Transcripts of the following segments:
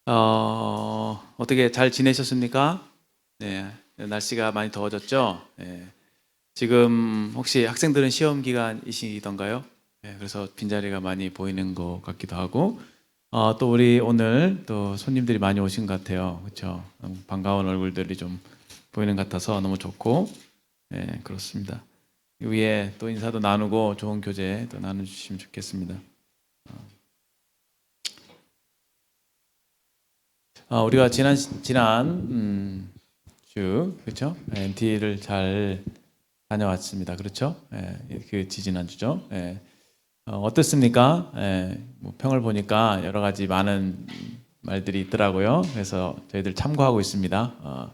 어떻게 잘 지내셨습니까? 네, 날씨가 많이 더워졌죠? 네, 지금 혹시 학생들은 시험 기간이시던가요? 네, 그래서 빈자리가 많이 보이는 것 같기도 하고, 또 우리 오늘 또 손님들이 많이 오신 것 같아요. 그렇죠? 반가운 얼굴들이 좀 보이는 것 같아서 너무 좋고, 네, 그렇습니다. 위에 또 인사도 나누고 좋은 교제 또 나눠주시면 좋겠습니다. 우리가 지난 주 그렇죠? MT를 잘 다녀왔습니다. 그렇죠? 그 지지난주죠. 어떻습니까? 뭐 평을 보니까 여러 가지 많은 말들이 있더라고요. 그래서 저희들 참고하고 있습니다.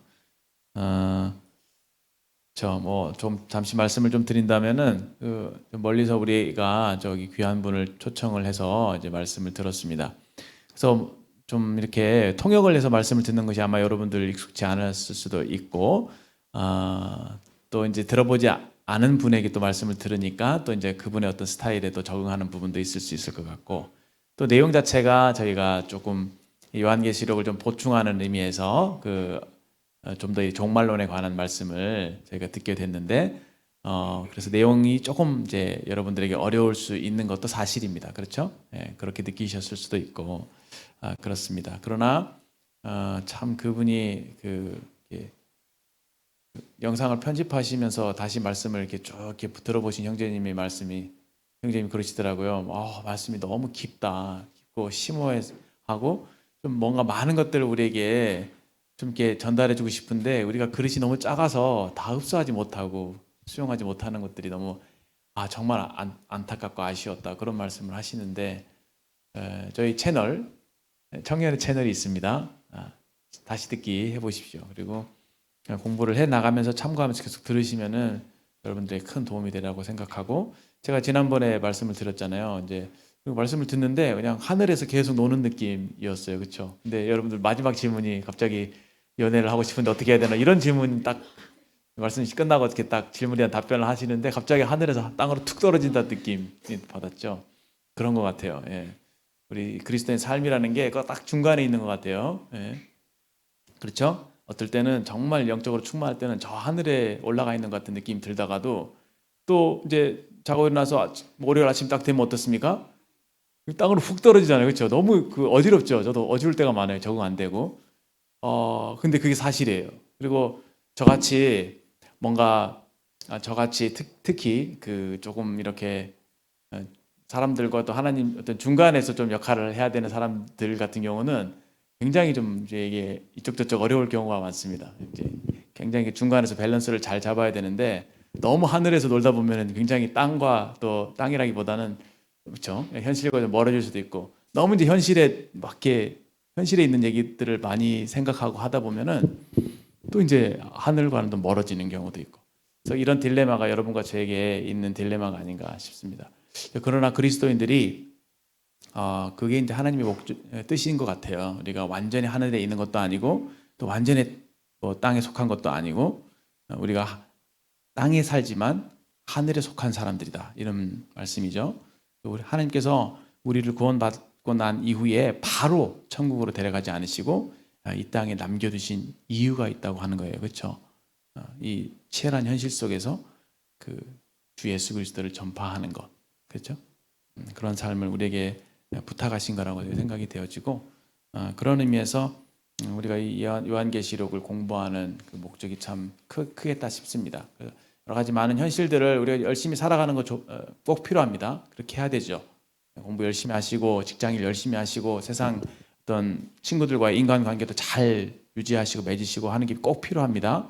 좀 잠시 말씀을 좀 드린다면은 좀 멀리서 우리가 저기 귀한 분을 초청을 해서 이제 말씀을 들었습니다. 그래서 좀 이렇게 통역을 해서 말씀을 듣는 것이 아마 여러분들 익숙치 않았을 수도 있고, 또 이제 들어보지 않은 분에게 또 말씀을 들으니까 또 이제 그분의 어떤 스타일에 또 적응하는 부분도 있을 수 있을 것 같고, 또 내용 자체가 저희가 조금 요한계시록을 좀 보충하는 의미에서 좀 더 이 종말론에 관한 말씀을 저희가 듣게 됐는데, 그래서 내용이 조금 이제 여러분들에게 어려울 수 있는 것도 사실입니다. 그렇죠? 그렇게 느끼셨을 수도 있고, 그렇습니다. 그러나 참 그분이 영상을 편집하시면서 다시 말씀을 이렇게 쭉 이렇게 들어보신 형제님의 말씀이 형제님이 그러시더라고요. 말씀이 너무 깊고 심오하고 좀 뭔가 많은 것들을 우리에게 좀 이렇게 전달해주고 싶은데 우리가 그릇이 너무 작아서 다 흡수하지 못하고 수용하지 못하는 것들이 너무 정말 안타깝고 아쉬웠다 그런 말씀을 하시는데, 저희 채널 청년의 채널이 있습니다. 다시 듣기 해보십시오. 그리고 공부를 해 나가면서 참고하면서 계속 들으시면은 여러분들의 큰 도움이 되라고 생각하고, 제가 지난번에 말씀을 드렸잖아요. 이제 그 말씀을 듣는데 그냥 하늘에서 계속 노는 느낌이었어요. 그렇죠? 근데 여러분들 마지막 질문이 갑자기 연애를 하고 싶은데 어떻게 해야 되나 이런 질문 딱 말씀이 끝나고 어떻게 딱 질문에 대한 답변을 하시는데 갑자기 하늘에서 땅으로 툭 떨어진다는 느낌이 받았죠. 그런 것 같아요. 우리 그리스도인 삶이라는 게 딱 중간에 있는 것 같아요. 그렇죠? 어떨 때는 정말 영적으로 충만할 때는 저 하늘에 올라가 있는 것 같은 느낌이 들다가도 또 이제 자고 일어나서 월요일 아침 딱 되면 어떻습니까? 땅으로 훅 떨어지잖아요. 그렇죠? 너무 어지럽죠. 저도 어지러울 때가 많아요. 적응 안 되고. 근데 그게 사실이에요. 그리고 저같이 뭔가 저같이 특히 조금 이렇게 사람들과 또 하나님 어떤 중간에서 좀 역할을 해야 되는 사람들 같은 경우는 굉장히 좀 이제 이게 이쪽 저쪽 어려울 경우가 많습니다. 이제 굉장히 중간에서 밸런스를 잘 잡아야 되는데 너무 하늘에서 놀다 보면은 굉장히 땅과 또 땅이라기보다는 그렇죠. 현실과 좀 멀어질 수도 있고 너무 이제 현실에 맞게 현실에 있는 얘기들을 많이 생각하고 하다 보면은 또 이제 하늘과는 또 멀어지는 경우도 있고. 그래서 이런 딜레마가 여러분과 저에게 있는 딜레마가 아닌가 싶습니다. 그러나 그리스도인들이 그게 이제 하나님의 뜻인 것 같아요. 우리가 완전히 하늘에 있는 것도 아니고 또 완전히 뭐 땅에 속한 것도 아니고, 우리가 땅에 살지만 하늘에 속한 사람들이다 이런 말씀이죠. 우리 하나님께서 우리를 구원받고 난 이후에 바로 천국으로 데려가지 않으시고 이 땅에 남겨두신 이유가 있다고 하는 거예요. 그렇죠? 이 치열한 현실 속에서 주 예수 그리스도를 전파하는 것, 그렇죠? 그런 삶을 우리에게 부탁하신 거라고 생각이 되어지고, 그런 의미에서 우리가 이 요한계시록을 공부하는 그 목적이 참 크겠다 싶습니다. 여러 가지 많은 현실들을 우리가 열심히 살아가는 거 꼭 필요합니다. 그렇게 해야 되죠. 공부 열심히 하시고 직장일 열심히 하시고 세상 어떤 친구들과의 인간관계도 잘 유지하시고 맺으시고 하는 게 꼭 필요합니다.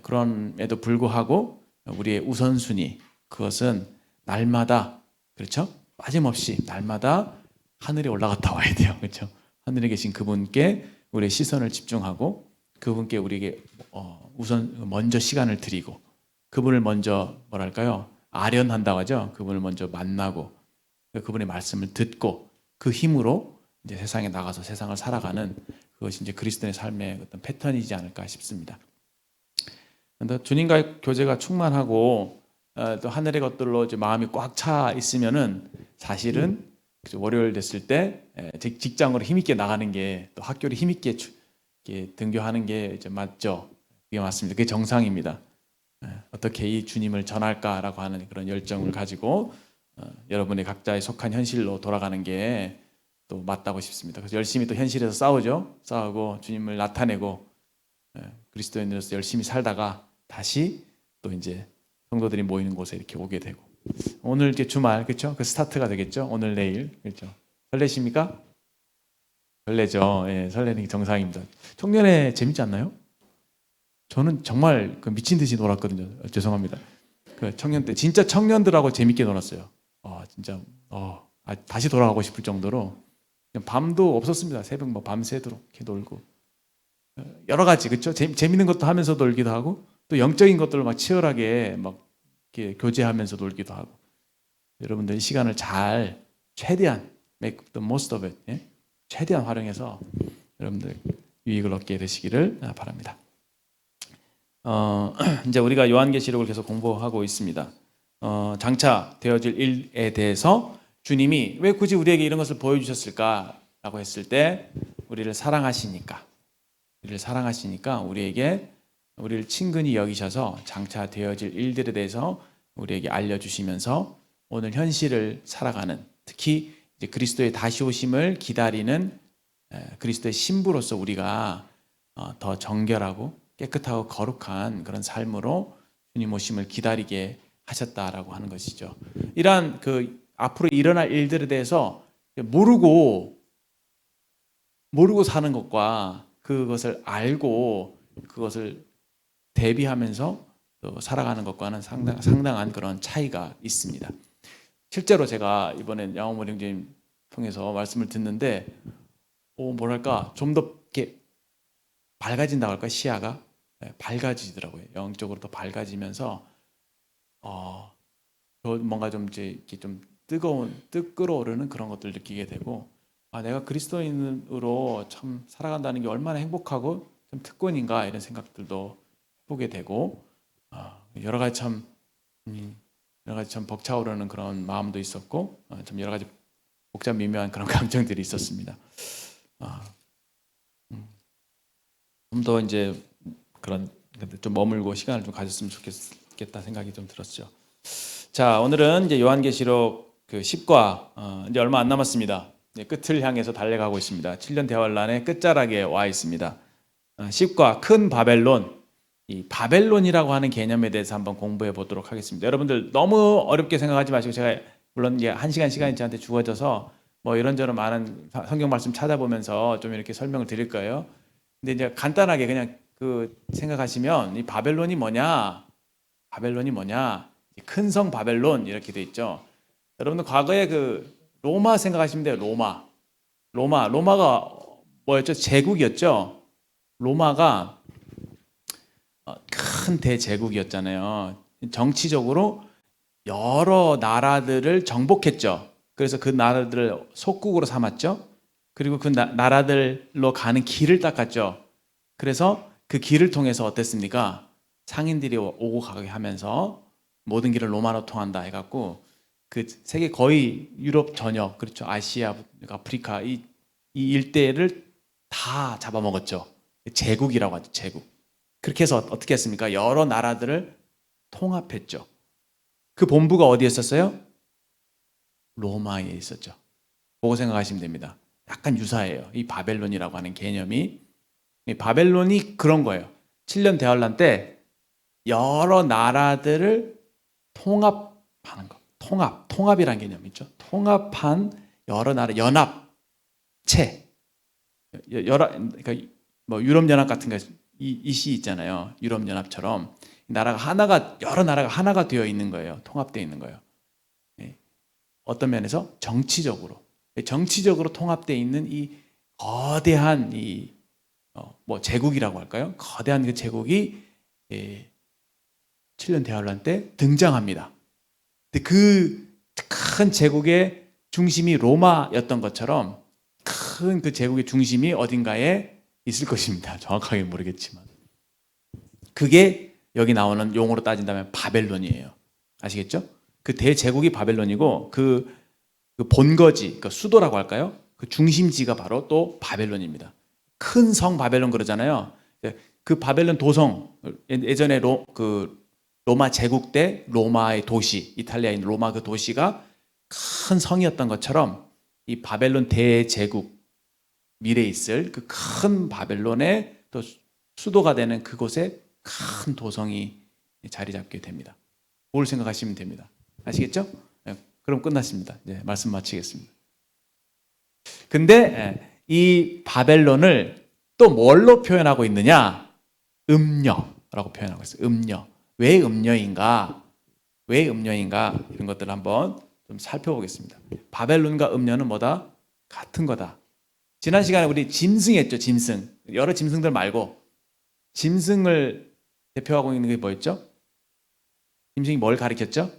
그럼에도 불구하고 우리의 우선순위 그것은 날마다 그렇죠? 빠짐없이 날마다 하늘에 올라갔다 와야 돼요. 그렇죠? 하늘에 계신 그분께 우리의 시선을 집중하고 그분께 우리에게 우선 먼저 시간을 드리고 그분을 먼저 뭐랄까요? 아련한다고 하죠. 그분을 먼저 만나고 그분의 말씀을 듣고 그 힘으로 이제 세상에 나가서 세상을 살아가는 그것이 이제 그리스도의 삶의 어떤 패턴이지 않을까 싶습니다. 근데 주님과의 교제가 충만하고 또 하늘의 것들로 이제 마음이 꽉 차 있으면은 사실은 월요일 됐을 때 직장으로 힘있게 나가는 게 또 학교를 힘있게 이렇게 등교하는 게 이제 맞죠. 그게 맞습니다. 그게 정상입니다. 어떻게 이 주님을 전할까라고 하는 그런 열정을 가지고 여러분의 각자의 속한 현실로 돌아가는 게 또 맞다고 싶습니다. 그래서 열심히 또 현실에서 싸우고 주님을 나타내고 그리스도인으로서 열심히 살다가 다시 또 이제 성도들이 모이는 곳에 이렇게 오게 되고 오늘 이제 주말 그렇죠? 그 스타트가 되겠죠? 오늘 내일 그렇죠? 설레십니까? 설레죠. 예, 설레는 게 정상입니다. 청년회 재밌지 않나요? 저는 정말 그 미친 듯이 놀았거든요. 죄송합니다. 그 청년 때 진짜 청년들하고 재밌게 놀았어요. 진짜 다시 돌아가고 싶을 정도로 밤도 없었습니다. 새벽 뭐 밤새도록 이렇게 놀고 여러 가지 그렇죠. 재밌는 것도 하면서 놀기도 하고 또 영적인 것들을 막 치열하게 막 이렇게 교제하면서 놀기도 하고 여러분들 이 시간을 잘 최대한 make the most of it 예? 최대한 활용해서 여러분들 유익을 얻게 되시기를 바랍니다. 이제 우리가 요한계시록을 계속 공부하고 있습니다. 장차 되어질 일에 대해서 주님이 왜 굳이 우리에게 이런 것을 보여주셨을까라고 했을 때 우리를 사랑하시니까 우리를 친근히 여기셔서 장차 되어질 일들에 대해서 우리에게 알려주시면서 오늘 현실을 살아가는 특히 이제 그리스도의 다시 오심을 기다리는 그리스도의 신부로서 우리가 더 정결하고 깨끗하고 거룩한 그런 삶으로 주님 오심을 기다리게 하셨다라고 하는 것이죠. 이러한 그 앞으로 일어날 일들에 대해서 모르고 사는 것과 그것을 알고 그것을 대비하면서 또 살아가는 것과는 상당한 그런 차이가 있습니다. 실제로 제가 이번에 양호모 형제님 통해서 말씀을 듣는데 뭐랄까 좀 더 이렇게 밝아진다고 할까 시야가 밝아지더라고요. 영적으로 더 밝아지면서 뭔가 좀 이제 이렇게 좀 뜨거워오르는 그런 것들 느끼게 되고 내가 그리스도인으로 참 살아간다는 게 얼마나 행복하고 좀 특권인가 이런 생각들도 해보게 되고 여러 가지 참 벅차오르는 그런 마음도 있었고 좀 여러 가지 복잡 미묘한 그런 감정들이 있었습니다. 좀 더 이제 그런 좀 머물고 시간을 좀 가졌으면 좋겠다 생각이 좀 들었죠. 자, 오늘은 이제 요한계시록 그 10과 이제 얼마 안 남았습니다. 끝을 향해서 달려가고 있습니다. 7년 대환란의 끝자락에 와 있습니다. 10과 큰 바벨론, 이 바벨론이라고 하는 개념에 대해서 한번 공부해 보도록 하겠습니다. 여러분들 너무 어렵게 생각하지 마시고 제가 물론 이제 1시간 시간이 저한테 주어져서 뭐 이런저런 많은 성경 말씀 찾아보면서 좀 이렇게 설명을 드릴 거예요. 근데 이제 간단하게 그냥 그 생각하시면 이 바벨론이 뭐냐? 큰 성 바벨론 이렇게 돼 있죠. 여러분들 과거에 그 로마 생각하시면 돼요. 로마가 뭐였죠? 제국이었죠. 로마가 큰 대제국이었잖아요. 정치적으로 여러 나라들을 정복했죠. 그래서 그 나라들을 속국으로 삼았죠. 그리고 그 나라들로 가는 길을 닦았죠. 그래서 그 길을 통해서 어땠습니까? 상인들이 오고 가게 하면서 모든 길을 로마로 통한다 해갖고 그 세계 거의 유럽 전역, 그렇죠. 아시아, 아프리카 이 일대를 다 잡아먹었죠. 제국이라고 하죠. 제국. 그렇게 해서 어떻게 했습니까? 여러 나라들을 통합했죠. 그 본부가 어디였었어요? 로마에 있었죠. 그거 생각하시면 됩니다. 약간 유사해요. 이 바벨론이라고 하는 개념이. 이 바벨론이 그런 거예요. 7년 대환란 때 여러 나라들을 통합하는 거. 통합이라는 개념이 있죠. 통합한 여러 나라 연합체. 그러니까 뭐 유럽 연합 같은 거 이 시 있잖아요. 유럽 연합처럼 여러 나라가 하나가 되어 있는 거예요. 통합되어 있는 거예요. 어떤 면에서 정치적으로 통합되어 있는 이 거대한 뭐 제국이라고 할까요? 거대한 그 제국이 7년 대환란 때 등장합니다. 근데 그 큰 제국의 중심이 로마였던 것처럼 큰 그 제국의 중심이 어딘가에 있을 것입니다. 정확하게 모르겠지만 그게 여기 나오는 용어로 따진다면 바벨론이에요. 아시겠죠? 그 대제국이 바벨론이고 그 그 본거지, 그 수도라고 할까요? 그 중심지가 바로 또 바벨론입니다. 큰 성 바벨론 그러잖아요. 그 바벨론 도성, 예전에 로마 제국 때 로마의 도시, 이탈리아인 로마 그 도시가 큰 성이었던 것처럼 이 바벨론 대제국, 미래에 있을 그 큰 바벨론의 또 수도가 되는 그곳에 큰 도성이 자리 잡게 됩니다. 뭘 생각하시면 됩니다. 아시겠죠? 네, 그럼 끝났습니다. 이제 말씀 마치겠습니다. 근데 이 바벨론을 또 뭘로 표현하고 있느냐? 음녀라고 표현하고 있어요. 음녀. 왜 음녀인가? 왜 음녀인가? 이런 것들을 한번 좀 살펴보겠습니다. 바벨론과 음녀는 뭐다? 같은 거다. 지난 시간에 우리 짐승했죠. 짐승. 여러 짐승들 말고 짐승을 대표하고 있는 게 뭐였죠? 짐승이 뭘 가리켰죠?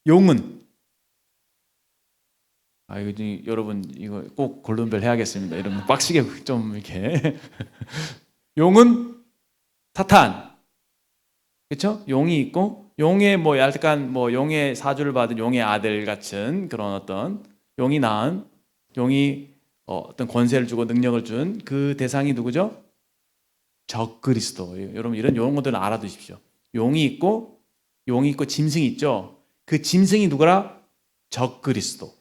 용은. 이거 여러분 이거 꼭 골든벨 해야겠습니다. 여러분 빡시게 좀 이렇게. 용은 사탄. 그렇죠? 용이 있고 용의 뭐 약간 뭐 용의 사주를 받은 용의 아들 같은 그런 어떤 용이 낳은 용이 어떤 권세를 주고 능력을 준 그 대상이 누구죠? 적그리스도. 여러분 이런 용어들은 알아두십시오. 용이 있고 짐승이 있죠. 그 짐승이 누구라? 적그리스도.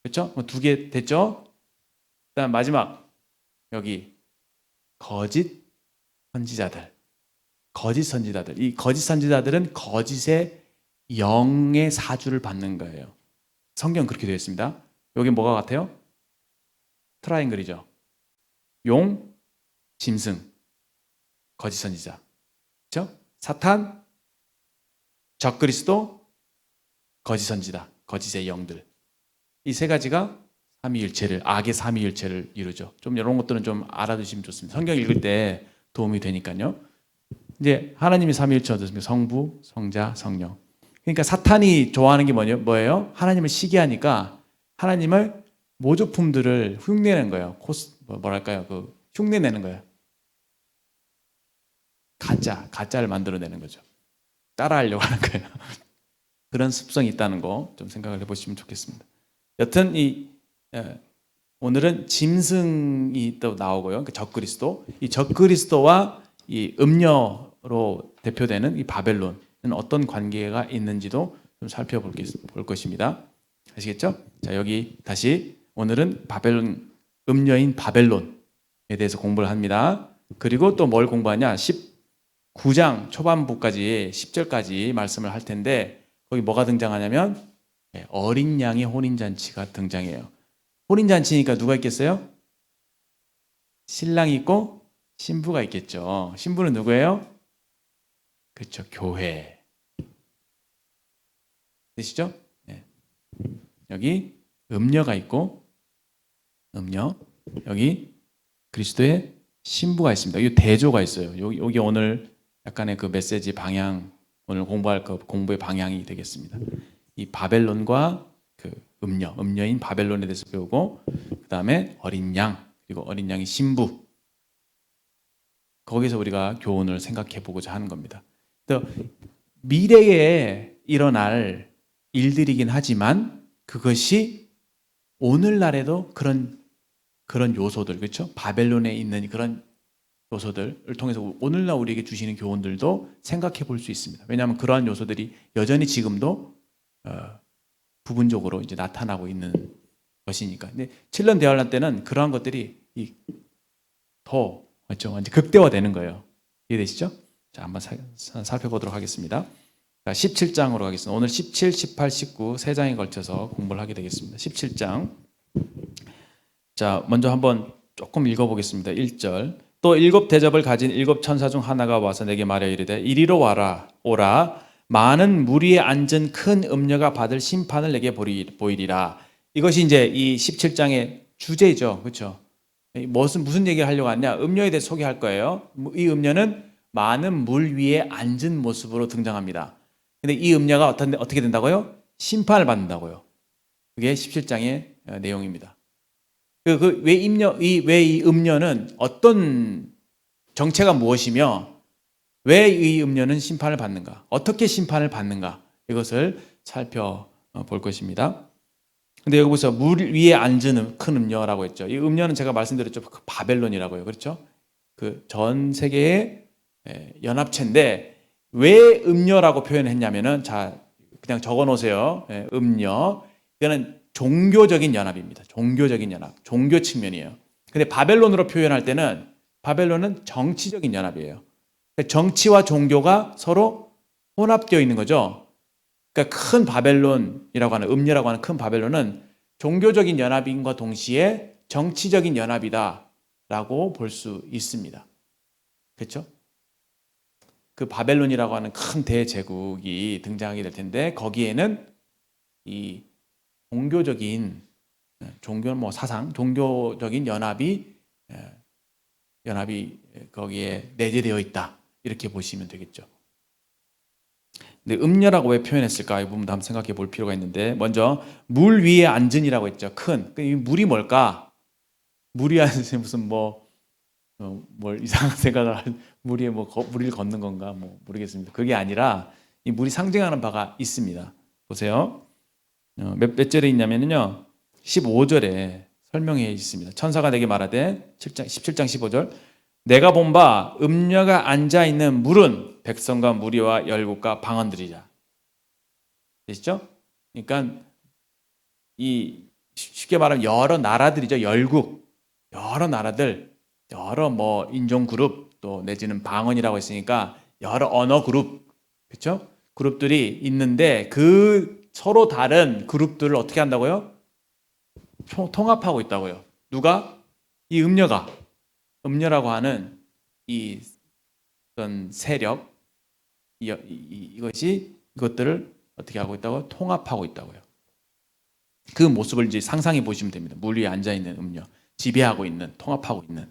그렇죠? 두 개 됐죠? 그다음 마지막 여기 거짓 선지자들. 거짓 선지자들. 이 거짓 선지자들은 거짓의 영의 사주를 받는 거예요. 성경 그렇게 되어 있습니다. 여기 뭐가 같아요? 트라이앵글이죠. 용, 짐승, 거짓 선지자. 그렇죠? 사탄, 적그리스도, 거짓 선지자, 거짓의 영들. 이 세 가지가 삼위일체를, 악의 삼위일체를 이루죠. 좀 이런 것들은 좀 알아두시면 좋습니다. 성경 읽을 때 도움이 되니까요. 이제 하나님이 삼위일체 어떻습니까? 성부, 성자, 성령. 그러니까 사탄이 좋아하는 게 뭐예요? 하나님을 시기하니까 하나님을 모조품들을 흉내내는 거예요. 뭐랄까요? 그 흉내내는 거예요. 가짜를 만들어내는 거죠. 따라하려고 하는 거예요. 그런 습성이 있다는 거 좀 생각을 해보시면 좋겠습니다. 여튼 오늘은 짐승이 또 나오고요. 그 적그리스도. 이 적그리스도와 이 음녀로 대표되는 이 바벨론은 어떤 관계가 있는지도 좀 살펴볼 것입니다. 아시겠죠? 자, 여기 다시 오늘은 음녀인 바벨론에 대해서 공부를 합니다. 그리고 또 뭘 공부하냐? 19장 초반부까지 10절까지 말씀을 할 텐데 거기 뭐가 등장하냐면 어린 양의 혼인잔치가 등장해요. 혼인잔치니까 누가 있겠어요? 신랑이 있고 신부가 있겠죠. 신부는 누구예요? 그렇죠. 교회. 되시죠? 네. 여기 음녀가 있고 여기 그리스도의 신부가 있습니다. 여기 대조가 있어요. 여기 오늘 약간의 그 메시지 방향, 오늘 공부할 그 공부의 방향이 되겠습니다. 이 바벨론과 그 음녀인 바벨론에 대해서 배우고 그 다음에 어린 양, 그리고 어린 양의 신부. 거기서 우리가 교훈을 생각해 보고자 하는 겁니다. 또 미래에 일어날 일들이긴 하지만 그것이 오늘날에도 그런 요소들, 그렇죠? 바벨론에 있는 그런 요소들을 통해서 오늘날 우리에게 주시는 교훈들도 생각해 볼 수 있습니다. 왜냐하면 그러한 요소들이 여전히 지금도 부분적으로 이제 나타나고 있는 것이니까. 근데 7년 대환란 때는 그러한 것들이 더 맞죠? 완전 극대화되는 거예요. 이해되시죠? 자, 한번 살펴보도록 하겠습니다. 자, 17장으로 가겠습니다. 오늘 17, 18, 19 세 장에 걸쳐서 공부를 하게 되겠습니다. 17장. 자, 먼저 한번 조금 읽어보겠습니다. 1절. 또 7 대접을 가진 7 천사 중 하나가 와서 내게 말하여 이르되 이리로 오라. 많은 무리에 앉은 큰 음녀가 받을 심판을 내게 보이리라. 이것이 이제 이 17장의 주제죠. 그렇죠? 무슨 얘기를 하려고 하냐? 음녀에 대해 소개할 거예요. 이 음녀는 많은 물 위에 앉은 모습으로 등장합니다. 근데 이 음녀가 어떻게 된다고요? 심판을 받는다고요. 그게 17장의 내용입니다. 왜 이 음녀는 어떤 정체가 무엇이며 왜 이 음녀는 심판을 받는가? 어떻게 심판을 받는가? 이것을 살펴볼 것입니다. 근데 여기 보세요. 물 위에 앉은 큰 음녀라고 했죠. 이 음녀는 제가 말씀드렸죠. 그 바벨론이라고요. 그렇죠? 그 전 세계의 연합체인데 왜 음녀라고 표현했냐면은 자 그냥 적어 놓으세요. 음녀. 이거는 종교적인 연합입니다. 종교적인 연합. 종교 측면이에요. 근데 바벨론으로 표현할 때는 바벨론은 정치적인 연합이에요. 정치와 종교가 서로 혼합되어 있는 거죠. 그러니까 큰 바벨론이라고 하는 음녀라고 하는 큰 바벨론은 종교적인 연합인과 동시에 정치적인 연합이다라고 볼 수 있습니다. 그렇죠? 그 바벨론이라고 하는 큰 대제국이 등장하게 될 텐데 거기에는 이 종교적인 종교 뭐 사상, 종교적인 연합이 거기에 내재되어 있다 이렇게 보시면 되겠죠. 근데 음녀라고 왜 표현했을까? 이 부분도 한번 생각해 볼 필요가 있는데 먼저 물 위에 앉은이라고 했죠. 큰. 이 물이 뭘까? 물이 앉은 무슨 뭘 이상한 생각을 물 위에 물을 걷는 건가? 모르겠습니다. 그게 아니라 이 물이 상징하는 바가 있습니다. 보세요. 몇 절에 있냐면요. 15절에 설명해 있습니다. 천사가 내게 말하되 17장 15절 내가 본 바 음녀가 앉아 있는 물은 백성과 무리와 열국과 방언들이라. 되시죠? 그러니까 이 쉽게 말하면 여러 나라들이죠. 열국, 여러 나라들, 여러 인종 그룹 또 내지는 방언이라고 했으니까 여러 언어 그룹, 그렇죠? 그룹들이 있는데 그 서로 다른 그룹들을 어떻게 한다고요? 통합하고 있다고요. 누가? 이 음녀라고 하는 이 어떤 세력 이것들을 어떻게 하고 있다고? 통합하고 있다고요. 그 모습을 이제 상상해 보시면 됩니다. 물 위에 앉아 있는 음녀, 지배하고 있는, 통합하고 있는.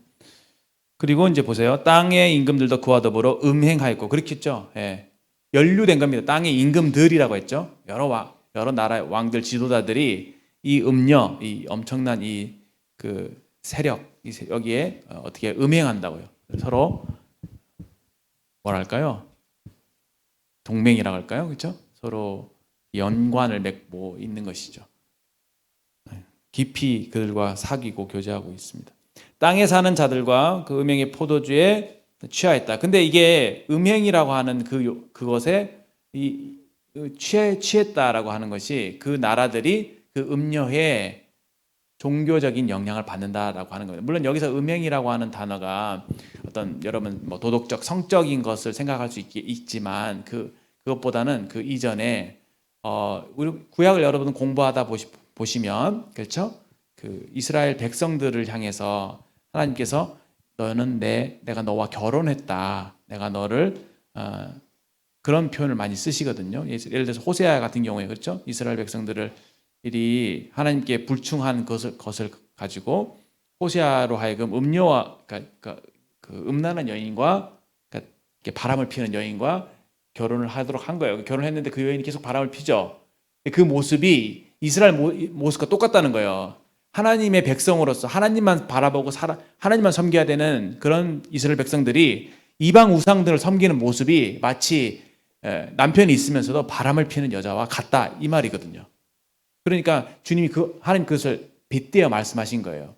그리고 이제 보세요. 땅의 임금들도 그와 더불어 음행하였고 그렇겠죠. 예. 연루된 겁니다. 땅의 임금들이라고 했죠. 여러 나라의 왕들 지도자들이 이 음녀, 이 엄청난 그 세력, 여기에 어떻게 음행한다고요. 서로 뭐랄까요? 동맹이라고 할까요? 그렇죠? 서로 연관을 맺고 있는 것이죠. 깊이 그들과 사귀고 교제하고 있습니다. 땅에 사는 자들과 그 음행의 포도주에 취하였다. 근데 이게 음행이라고 하는 그것에 취했다라고 하는 것이 그 나라들이 그 음녀에 종교적인 영향을 받는다라고 하는 거예요. 물론 여기서 음행이라고 하는 단어가 어떤 여러분 도덕적, 성적인 것을 생각할 수 있지만 그것보다는 그 이전에 우리 구약을 여러분 공부하다 보시면 그렇죠? 그 이스라엘 백성들을 향해서 하나님께서 너는 내가 너와 결혼했다. 내가 너를 그런 표현을 많이 쓰시거든요. 예를 들어서 호세아 같은 경우에 그렇죠? 이스라엘 백성들을 이 하나님께 불충한 것을 가지고 호세아로 하여금 음녀와 그러니까 그 음란한 여인과 그러니까 바람을 피는 여인과 결혼을 하도록 한 거예요. 결혼했는데 그 여인이 계속 바람을 피죠. 그 모습이 이스라엘 모습과 똑같다는 거예요. 하나님의 백성으로서 하나님만 바라보고 하나님만 섬겨야 되는 그런 이스라엘 백성들이 이방 우상들을 섬기는 모습이 마치 남편이 있으면서도 바람을 피는 여자와 같다 이 말이거든요. 그러니까 주님이 하나님 그것을 빗대어 말씀하신 거예요.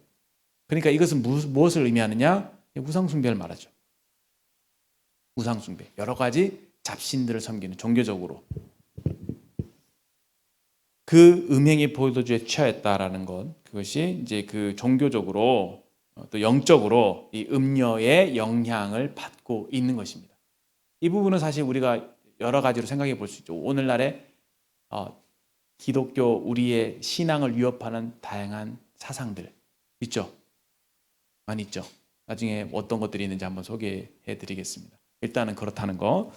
그러니까 이것은 무엇을 의미하느냐? 우상숭배를 말하죠. 우상숭배. 여러 가지 잡신들을 섬기는 종교적으로. 그 음행의 포도주에 취하였다라는 것. 그것이 이제 그 종교적으로 또 영적으로 이 음녀의 영향을 받고 있는 것입니다. 이 부분은 사실 우리가 여러 가지로 생각해 볼 수 있죠. 오늘날에 기독교 우리의 신앙을 위협하는 다양한 사상들 있죠. 많이 있죠. 나중에 어떤 것들이 있는지 한번 소개해 드리겠습니다. 일단은 그렇다는 거.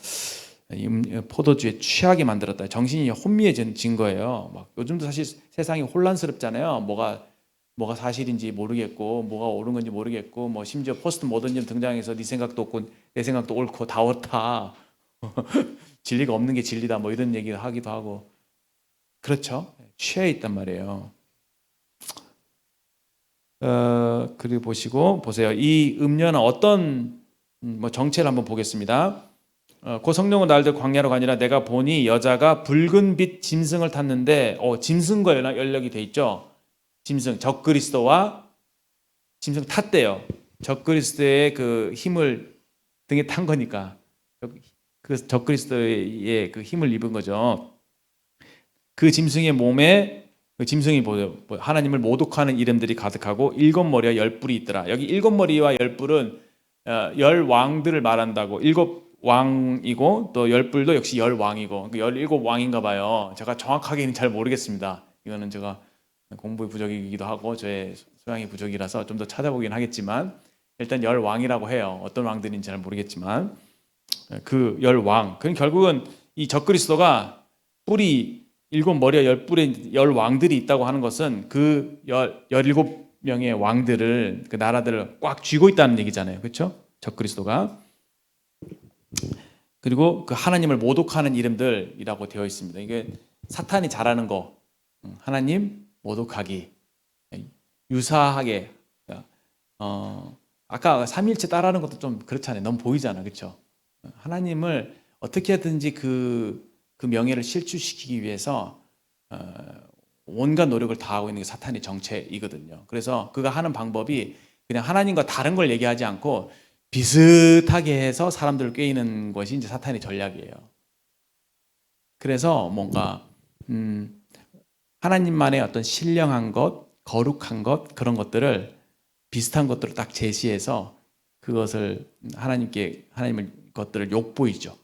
포도주에 취하게 만들었다. 정신이 혼미해진 거예요. 막 요즘도 사실 세상이 혼란스럽잖아요. 뭐가 사실인지 모르겠고 뭐가 옳은 건지 모르겠고 심지어 포스트 모더니즘 등장해서 네 생각도 없고 내 생각도 옳고 다 옳다. 진리가 없는 게 진리다. 이런 얘기를 하기도 하고. 그렇죠. 취해 있단 말이에요. 그리고 보세요. 이 음료는 어떤 정체를 한번 보겠습니다. 그 성령은 나를 광야로 가니라. 내가 보니 여자가 붉은 빛 짐승을 탔는데, 짐승과 연락이 돼 있죠. 짐승, 적그리스도와 짐승 탔대요. 적그리스도의 그 힘을 등에 탄 거니까 그 적그리스도의 그 힘을 입은 거죠. 그 짐승의 몸에 그 짐승이 하나님을 모독하는 이름들이 가득하고 7머리와 10뿔이 있더라. 여기 7머리와 10뿔은 10왕들을 말한다고. 7왕이고 또 10뿔도 역시 10왕이고 17왕인가 봐요. 제가 정확하게는 잘 모르겠습니다. 이거는 제가 공부의 부족이기도 하고 저의 소양의 부족이라서 좀 더 찾아보긴 하겠지만 일단 10왕이라고 해요. 어떤 왕들인지 잘 모르겠지만 그 10왕. 그럼 결국은 이 적그리스도가 뿔이 7머리와 10뿔의 10왕들이 있다고 하는 것은 그 17명의 왕들을, 그 나라들을 꽉 쥐고 있다는 얘기잖아요. 그렇죠? 적그리스도가. 그리고 그 하나님을 모독하는 이름들이라고 되어 있습니다. 이게 사탄이 잘하는 거, 하나님 모독하기, 유사하게. 아까 삼위일체 따라하는 것도 좀 그렇잖아요. 너무 보이잖아, 그렇죠? 하나님을 어떻게든지 그 명예를 실추시키기 위해서 온갖 노력을 다하고 있는 게 사탄의 정체이거든요. 그래서 그가 하는 방법이 그냥 하나님과 다른 걸 얘기하지 않고 비슷하게 해서 사람들을 꿰이는 것이 이제 사탄의 전략이에요. 그래서 뭔가 하나님만의 어떤 신령한 것, 거룩한 것, 그런 것들을 비슷한 것들을 딱 제시해서 그것을 하나님을 것들을 욕보이죠.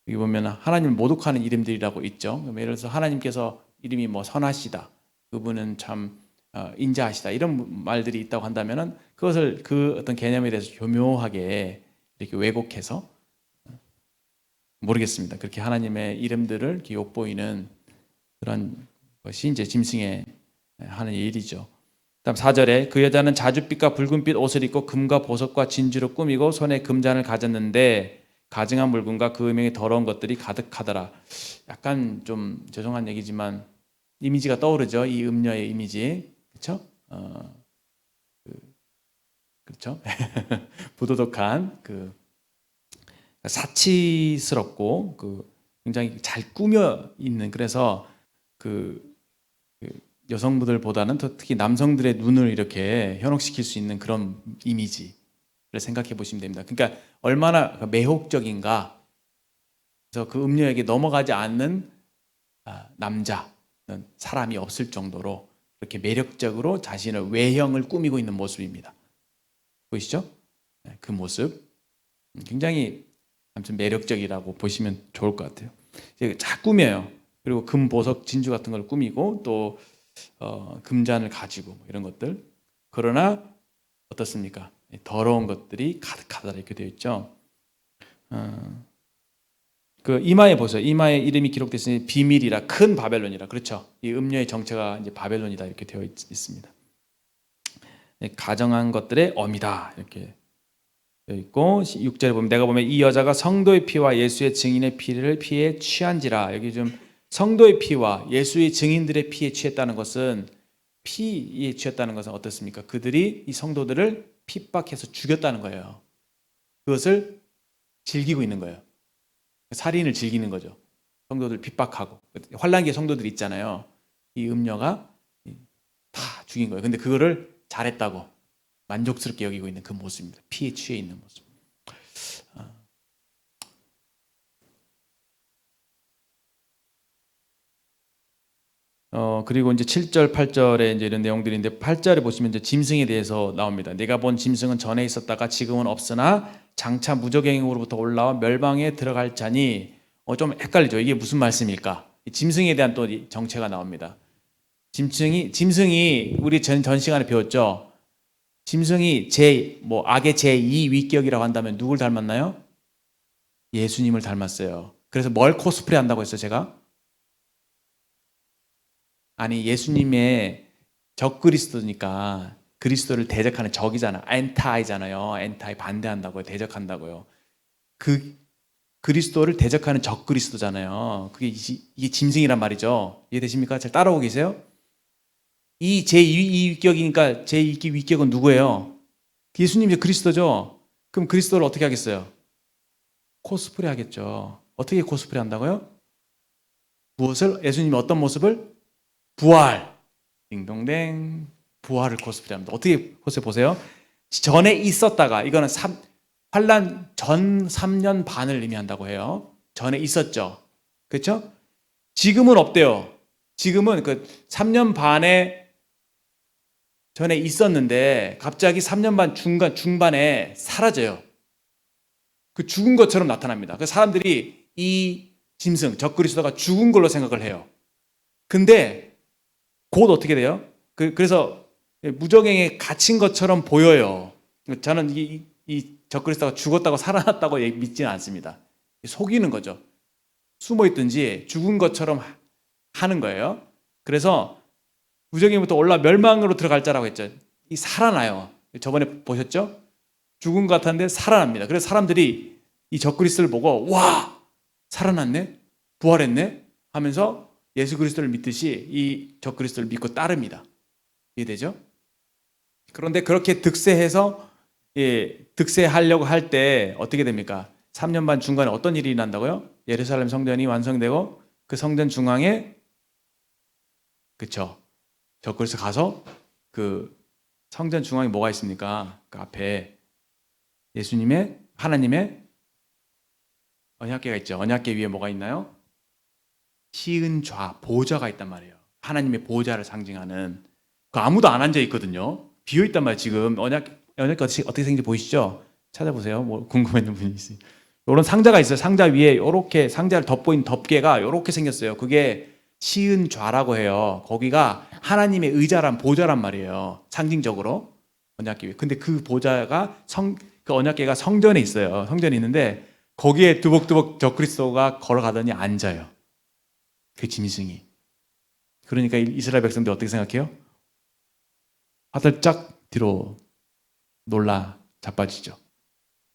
여기 보면 하나님을 모독하는 이름들이라고 있죠. 예를 들어서 하나님께서 이름이 뭐 선하시다, 그분은 참 인자하시다, 이런 말들이 있다고 한다면은 그것을 그 어떤 개념에 대해서 교묘하게 이렇게 왜곡해서, 모르겠습니다. 그렇게 하나님의 이름들을 이렇게 욕보이는 그런 것이 이제 짐승의 하는 일이죠. 다음 4절에 그 여자는 자줏빛과 붉은빛 옷을 입고 금과 보석과 진주로 꾸미고 손에 금잔을 가졌는데 가증한 물건과 그 음행의 더러운 것들이 가득하더라. 약간 좀 죄송한 얘기지만 이미지가 떠오르죠. 이 음녀의 이미지, 그렇죠? 그렇죠? 부도덕한 사치스럽고 굉장히 잘 꾸며 있는, 그래서 여성분들보다는 특히 남성들의 눈을 이렇게 현혹시킬 수 있는 그런 이미지를 생각해 보시면 됩니다. 그러니까 얼마나 매혹적인가. 그래서 그 음녀에게 넘어가지 않는 남자, 사람이 없을 정도로 이렇게 매력적으로 자신의 외형을 꾸미고 있는 모습입니다. 보이시죠? 그 모습 굉장히 아무튼 매력적이라고 보시면 좋을 것 같아요. 잘 꾸며요. 그리고 금, 보석, 진주 같은 걸 꾸미고 또 금잔을 가지고 이런 것들. 그러나 어떻습니까? 더러운 것들이 가득하다 이렇게 되어 있죠. 그 이마에 보세요. 이마에 이름이 기록되어 있으니 비밀이라, 큰 바벨론이라. 그렇죠? 이 음녀의 정체가 이제 바벨론이다 이렇게 되어 있습니다. 가정한 것들의 어미다 이렇게 되어 있고, 6절에 보면 내가 보면 이 여자가 성도의 피와 예수의 증인의 피를 피에 취한지라. 여기 좀 성도의 피와 예수의 증인들의 피에 취했다는 것은, 피에 취했다는 것은 어떻습니까? 그들이 이 성도들을 핍박해서 죽였다는 거예요. 그것을 즐기고 있는 거예요. 살인을 즐기는 거죠. 성도들 핍박하고. 환란기의 성도들 있잖아요. 이 음녀가 다 죽인 거예요. 근데 그거를 잘했다고 만족스럽게 여기고 있는 그 모습입니다. 피에 취해 있는 모습. 그리고 이제 7절, 8절에 이제 이런 내용들인데, 8절에 보시면 이제 짐승에 대해서 나옵니다. 내가 본 짐승은 전에 있었다가 지금은 없으나 장차 무저갱으로부터 올라와 멸망에 들어갈 자니. 좀 헷갈리죠. 이게 무슨 말씀일까? 짐승에 대한 또 정체가 나옵니다. 짐승이 우리 전 시간에 배웠죠. 짐승이 악의 제2 위격이라고 한다면 누굴 닮았나요? 예수님을 닮았어요. 그래서 뭘 코스프레 한다고 했어요, 제가? 아니, 예수님의 적그리스도니까 그리스도를 대적하는 적이잖아. 엔타이잖아요. 엔타이 반대한다고요. 대적한다고요. 그 그리스도를 대적하는 적그리스도잖아요. 이게 짐승이란 말이죠. 이해되십니까? 잘 따라오고 계세요? 이 제2 위격이니까 제2 위격은 누구예요? 예수님이 그리스도죠. 그럼 그리스도를 어떻게 하겠어요? 코스프레 하겠죠. 어떻게 코스프레 한다고요? 무엇을? 예수님이 어떤 모습을? 부활. 딩동댕. 부활을 코스프레 합니다. 어떻게 코스프레 보세요? 전에 있었다가, 이거는 환란 전 3년 반을 의미한다고 해요. 전에 있었죠. 그렇죠? 지금은 없대요. 지금은 그 3년 반에 전에 있었는데 갑자기 3년 반 중반에 사라져요. 그 죽은 것처럼 나타납니다. 그 사람들이 이 짐승, 적그리스도가 죽은 걸로 생각을 해요. 근데 곧 어떻게 돼요? 그래서 무적행에 갇힌 것처럼 보여요. 저는 이 적그리스도가 죽었다고 살아났다고 믿지는 않습니다. 속이는 거죠. 숨어 있든지 죽은 것처럼 하는 거예요. 그래서 무적행부터 올라 멸망으로 들어갈 자라고 했죠. 이 살아나요. 저번에 보셨죠? 죽은 것 같았는데 살아납니다. 그래서 사람들이 이 적그리스도를 보고 와! 살아났네? 부활했네? 하면서 예수 그리스도를 믿듯이 이 적그리스도를 믿고 따릅니다. 이해되죠? 그런데 그렇게 득세해서 득세하려고 할 때 어떻게 됩니까? 3년 반 중간에 어떤 일이 일어난다고요? 예루살렘 성전이 완성되고 그 성전 중앙에 그쵸? 적그리스도 가서 그 성전 중앙에 뭐가 있습니까? 그 앞에 예수님의 하나님의 언약궤가 있죠. 언약궤 위에 뭐가 있나요? 시은좌 보좌가 있단 말이에요. 하나님의 보좌를 상징하는. 그 아무도 안 앉아 있거든요. 비어 있단 말이에요. 지금 언약궤 어떻게 생긴지 보이시죠? 찾아보세요. 뭐 궁금한 분이 있어요. 이런 상자가 있어요. 상자 위에 이렇게 상자를 덮고 있는 덮개가 이렇게 생겼어요. 그게 시은좌라고 해요. 거기가 하나님의 의자란 보좌란 말이에요. 상징적으로 언약궤 위에. 근데 그 보좌가 그 언약궤가 성전에 있어요. 성전에 있는데 거기에 두벅두벅 적그리스도가 걸어가더니 앉아요. 그 짐승이. 그러니까 이스라엘 백성들 어떻게 생각해요? 화들짝 뒤로 놀라 자빠지죠.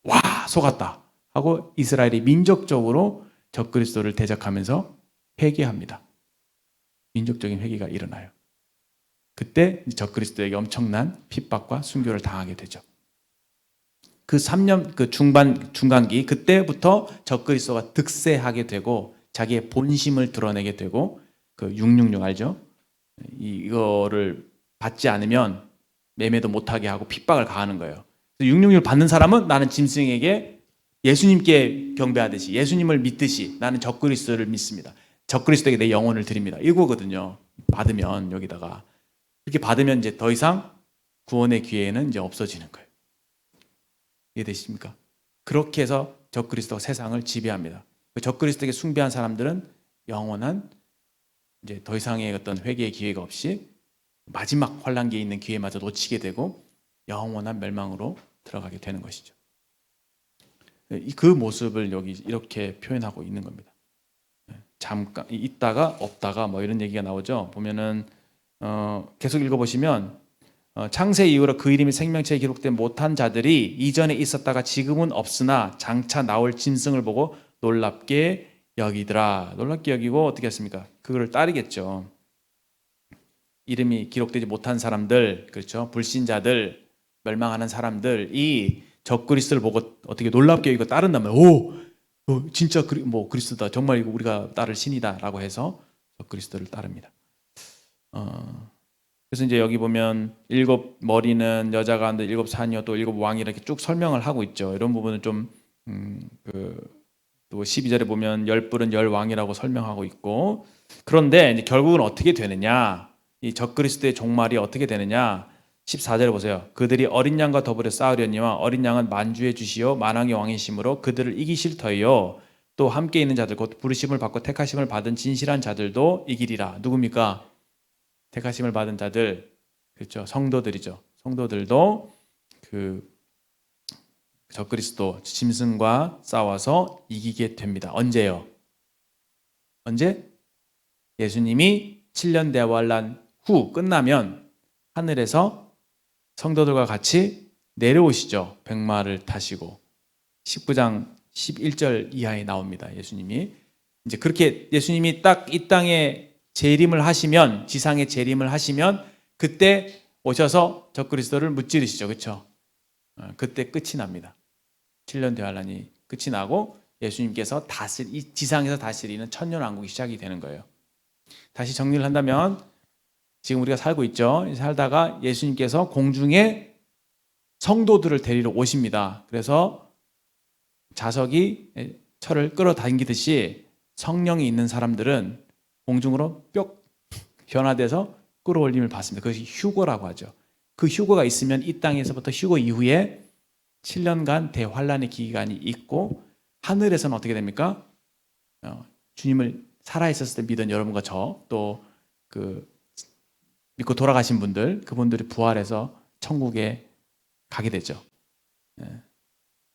와, 속았다 하고 이스라엘이 민족적으로 적그리스도를 대적하면서 회개합니다. 민족적인 회개가 일어나요. 그때 적그리스도에게 엄청난 핍박과 순교를 당하게 되죠. 그 3년 그 중간기 그때부터 적그리스도가 득세하게 되고 자기의 본심을 드러내게 되고 그 666 알죠? 이거를 받지 않으면 매매도 못하게 하고 핍박을 가하는 거예요. 666을 받는 사람은 나는 짐승에게 예수님께 경배하듯이 예수님을 믿듯이 나는 적그리스도를 믿습니다. 적그리스도에게 내 영혼을 드립니다. 이거거든요. 받으면 여기다가 이렇게 받으면 이제 더 이상 구원의 기회는 이제 없어지는 거예요. 이해되십니까? 그렇게 해서 적그리스도가 세상을 지배합니다. 적그리스도에게 숭배한 사람들은 영원한 이제 더 이상의 어떤 회개의 기회가 없이 마지막 환란기에 있는 기회마저 놓치게 되고 영원한 멸망으로 들어가게 되는 것이죠. 그 모습을 여기 이렇게 표현하고 있는 겁니다. 잠깐 있다가 없다가 뭐 이런 얘기가 나오죠. 보면은 계속 읽어보시면 창세 이후로 그 이름이 생명체에 기록된 못한 자들이 이전에 있었다가 지금은 없으나 장차 나올 짐승을 보고 놀랍게 여기더라. 놀랍게 여기고 어떻게 했습니까? 그거를 따르겠죠. 이름이 기록되지 못한 사람들, 그렇죠? 불신자들, 멸망하는 사람들이 적그리스도를 보고 어떻게 놀랍게 여기고 따른다면, 진짜 그리스도다. 정말 이거 우리가 따를 신이다라고 해서 적그리스도를 따릅니다. 그래서 이제 여기 보면 7 머리는 여자가 한데 7 산이요 또 7 왕이 이렇게 쭉 설명을 하고 있죠. 이런 부분은 좀 또 12절에 보면 10뿔은 10왕이라고 설명하고 있고, 그런데 이제 결국은 어떻게 되느냐, 이 적그리스도의 종말이 어떻게 되느냐, 14절에 보세요. 그들이 어린 양과 더불어 싸우려니와 어린 양은 만주의 주시요 만왕의 왕이심으로 그들을 이기실 터이요 또 함께 있는 자들 곧 부르심을 받고 택하심을 받은 진실한 자들도 이기리라. 누굽니까? 택하심을 받은 자들, 그렇죠? 성도들이죠. 성도들도 그 적그리스도 짐승과 싸워서 이기게 됩니다. 언제요? 언제? 예수님이 7년 대환란 후 끝나면 하늘에서 성도들과 같이 내려오시죠. 백마를 타시고 19장 11절 이하에 나옵니다. 예수님이 이제 그렇게 예수님이 딱 이 땅에 재림을 하시면, 지상에 재림을 하시면 그때 오셔서 적그리스도를 무찌르시죠. 그렇죠? 그때 끝이 납니다. 7년 대환란이 끝이 나고 예수님께서 이 지상에서 다스리는 천년왕국이 시작이 되는 거예요. 다시 정리를 한다면 지금 우리가 살고 있죠. 살다가 예수님께서 공중에 성도들을 데리러 오십니다. 그래서 자석이 철을 끌어당기듯이 성령이 있는 사람들은 공중으로 뿅 변화돼서 끌어올림을 받습니다. 그것이 휴거라고 하죠. 그 휴거가 있으면 이 땅에서부터 휴거 이후에 7년간 대환란의 기간이 있고 하늘에서는 어떻게 됩니까? 주님을 살아있었을 때 믿은 여러분과 저 또 그 믿고 돌아가신 분들 그분들이 부활해서 천국에 가게 되죠.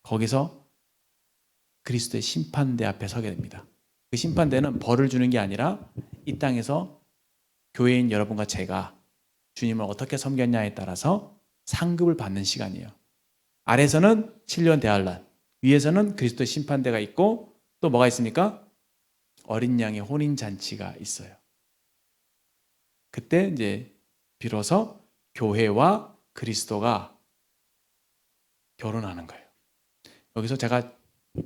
거기서 그리스도의 심판대 앞에 서게 됩니다. 그 심판대는 벌을 주는 게 아니라 이 땅에서 교회인 여러분과 제가 주님을 어떻게 섬겼냐에 따라서 상급을 받는 시간이에요. 아래서는 7년 대환란, 위에서는 그리스도의 심판대가 있고 또 뭐가 있습니까? 어린 양의 혼인 잔치가 있어요. 그때 이제 비로소 교회와 그리스도가 결혼하는 거예요. 여기서 제가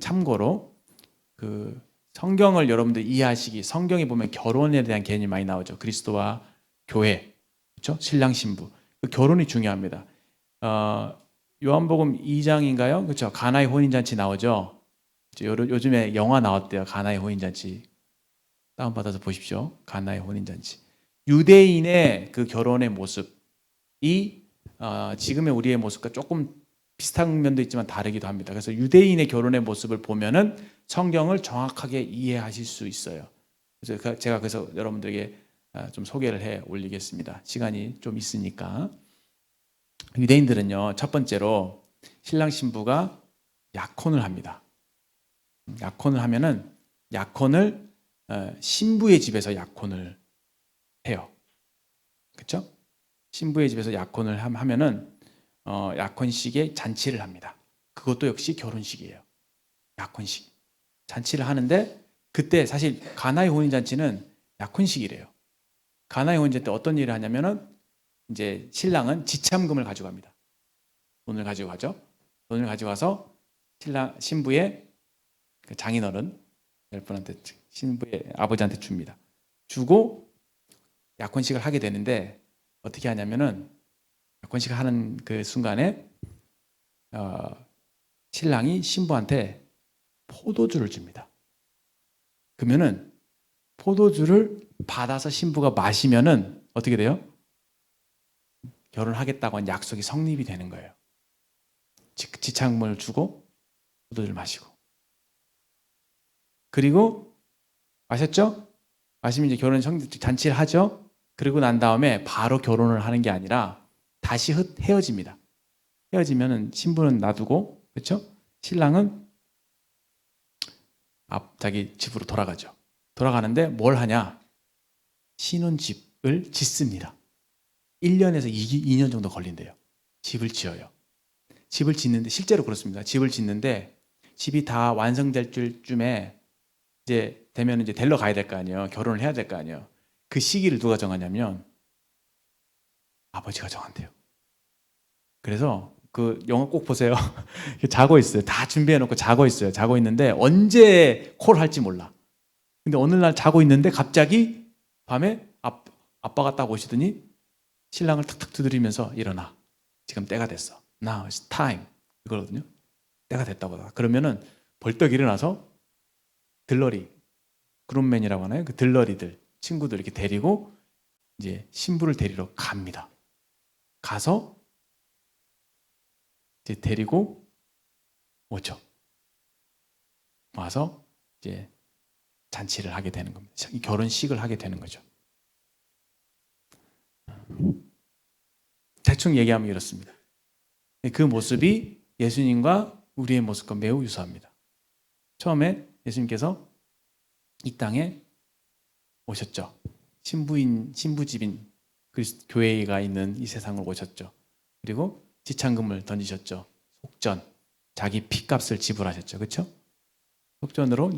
참고로 그 성경을 여러분들 이해하시기 성경에 보면 결혼에 대한 개념이 많이 나오죠. 그리스도와 교회, 그렇죠? 신랑 신부. 그 결혼이 중요합니다. 요한복음 2장인가요? 그렇죠? 가나의 혼인잔치 나오죠. 요즘에 영화 나왔대요. 가나의 혼인잔치. 다운받아서 보십시오. 가나의 혼인잔치. 유대인의 그 결혼의 모습이 지금의 우리의 모습과 조금 비슷한 면도 있지만 다르기도 합니다. 그래서 유대인의 결혼의 모습을 보면은 성경을 정확하게 이해하실 수 있어요. 그래서 제가 그래서 여러분들에게 좀 소개를 해 올리겠습니다. 시간이 좀 있으니까. 유대인들은요, 첫 번째로 신랑 신부가 약혼을 합니다. 약혼을 하면은 약혼을 신부의 집에서 약혼을 해요. 그렇죠? 신부의 집에서 약혼을 하면은 약혼식에 잔치를 합니다. 그것도 역시 결혼식이에요. 약혼식. 잔치를 하는데 그때 사실 가나의 혼인잔치는 약혼식이래요. 가나의 혼인잔치 때 어떤 일을 하냐면은 이제 신랑은 지참금을 가져갑니다. 돈을 가지고 가죠. 돈을 가지고 가서 신부의 그 장인어른 몇 분한테 신부의 아버지한테 줍니다. 주고 약혼식을 하게 되는데 어떻게 하냐면은 약혼식 하는 그 순간에 신랑이 신부한테 포도주를 줍니다. 그러면은 포도주를 받아서 신부가 마시면은 어떻게 돼요? 결혼하겠다고 한 약속이 성립이 되는 거예요. 지창문을 주고 포도주를 마시고 그리고 마셨죠? 마시면 이제 결혼 잔치를 하죠. 그리고 난 다음에 바로 결혼을 하는 게 아니라 다시 헤어집니다. 헤어지면은 신부는 놔두고 그렇죠? 신랑은 자기 집으로 돌아가죠. 돌아가는데 뭘 하냐? 신혼집을 짓습니다. 1년에서 2년 정도 걸린대요. 집을 지어요. 집을 짓는데 실제로 그렇습니다. 집을 짓는데 집이 다 완성될 쯤에 이제 되면 이제 데리러 가야 될 거 아니에요. 결혼을 해야 될 거 아니에요. 그 시기를 누가 정하냐면 아버지가 정한대요. 그래서 그 영화 꼭 보세요. 자고 있어요. 다 준비해 놓고 자고 있어요. 자고 있는데 언제 콜 할지 몰라. 근데 어느 날 자고 있는데 갑자기 밤에 아빠가 딱 오시더니 신랑을 탁탁 두드리면서 일어나. 지금 때가 됐어. Now it's time. 이거거든요. 때가 됐다고. 그러면은 벌떡 일어나서 들러리, 그룹맨이라고 하나요? 그 들러리들, 친구들 이렇게 데리고 이제 신부를 데리러 갑니다. 가서 이제 데리고 오죠. 와서 이제 잔치를 하게 되는 겁니다. 결혼식을 하게 되는 거죠. 대충 얘기하면 이렇습니다. 그 모습이 예수님과 우리의 모습과 매우 유사합니다. 처음에 예수님께서 이 땅에 오셨죠. 신부집인 교회가 있는 이 세상을 오셨죠. 그리고 지창금을 던지셨죠. 속전, 자기 피값을 지불하셨죠. 그렇죠? 속전으로.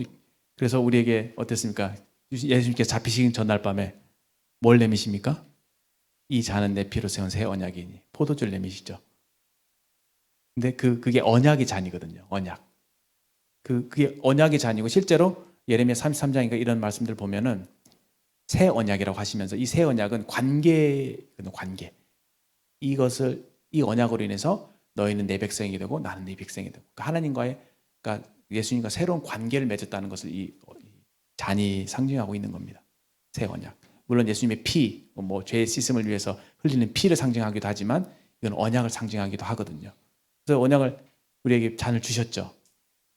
그래서 우리에게 어땠습니까? 예수님께서 잡히신 전날 밤에 뭘 내미십니까? 이 잔은 내 피로 세운 새 언약이니 포도주를 내미시죠. 근데 그게 언약의 잔이거든요. 언약. 그게 언약의 잔이고 실제로 예레미야 33장인가 이런 말씀들 보면은 새 언약이라고 하시면서 이 새 언약은 관계. 이 언약으로 인해서 너희는 내 백성이 되고 나는 네 백성이 되고 그러니까 하나님과의 그러니까 예수님과 새로운 관계를 맺었다는 것을 이 잔이 상징하고 있는 겁니다. 새 언약. 물론 예수님의 피, 뭐 죄의 씻음을 위해서 흘리는 피를 상징하기도 하지만 이건 언약을 상징하기도 하거든요. 그래서 언약을 우리에게 잔을 주셨죠.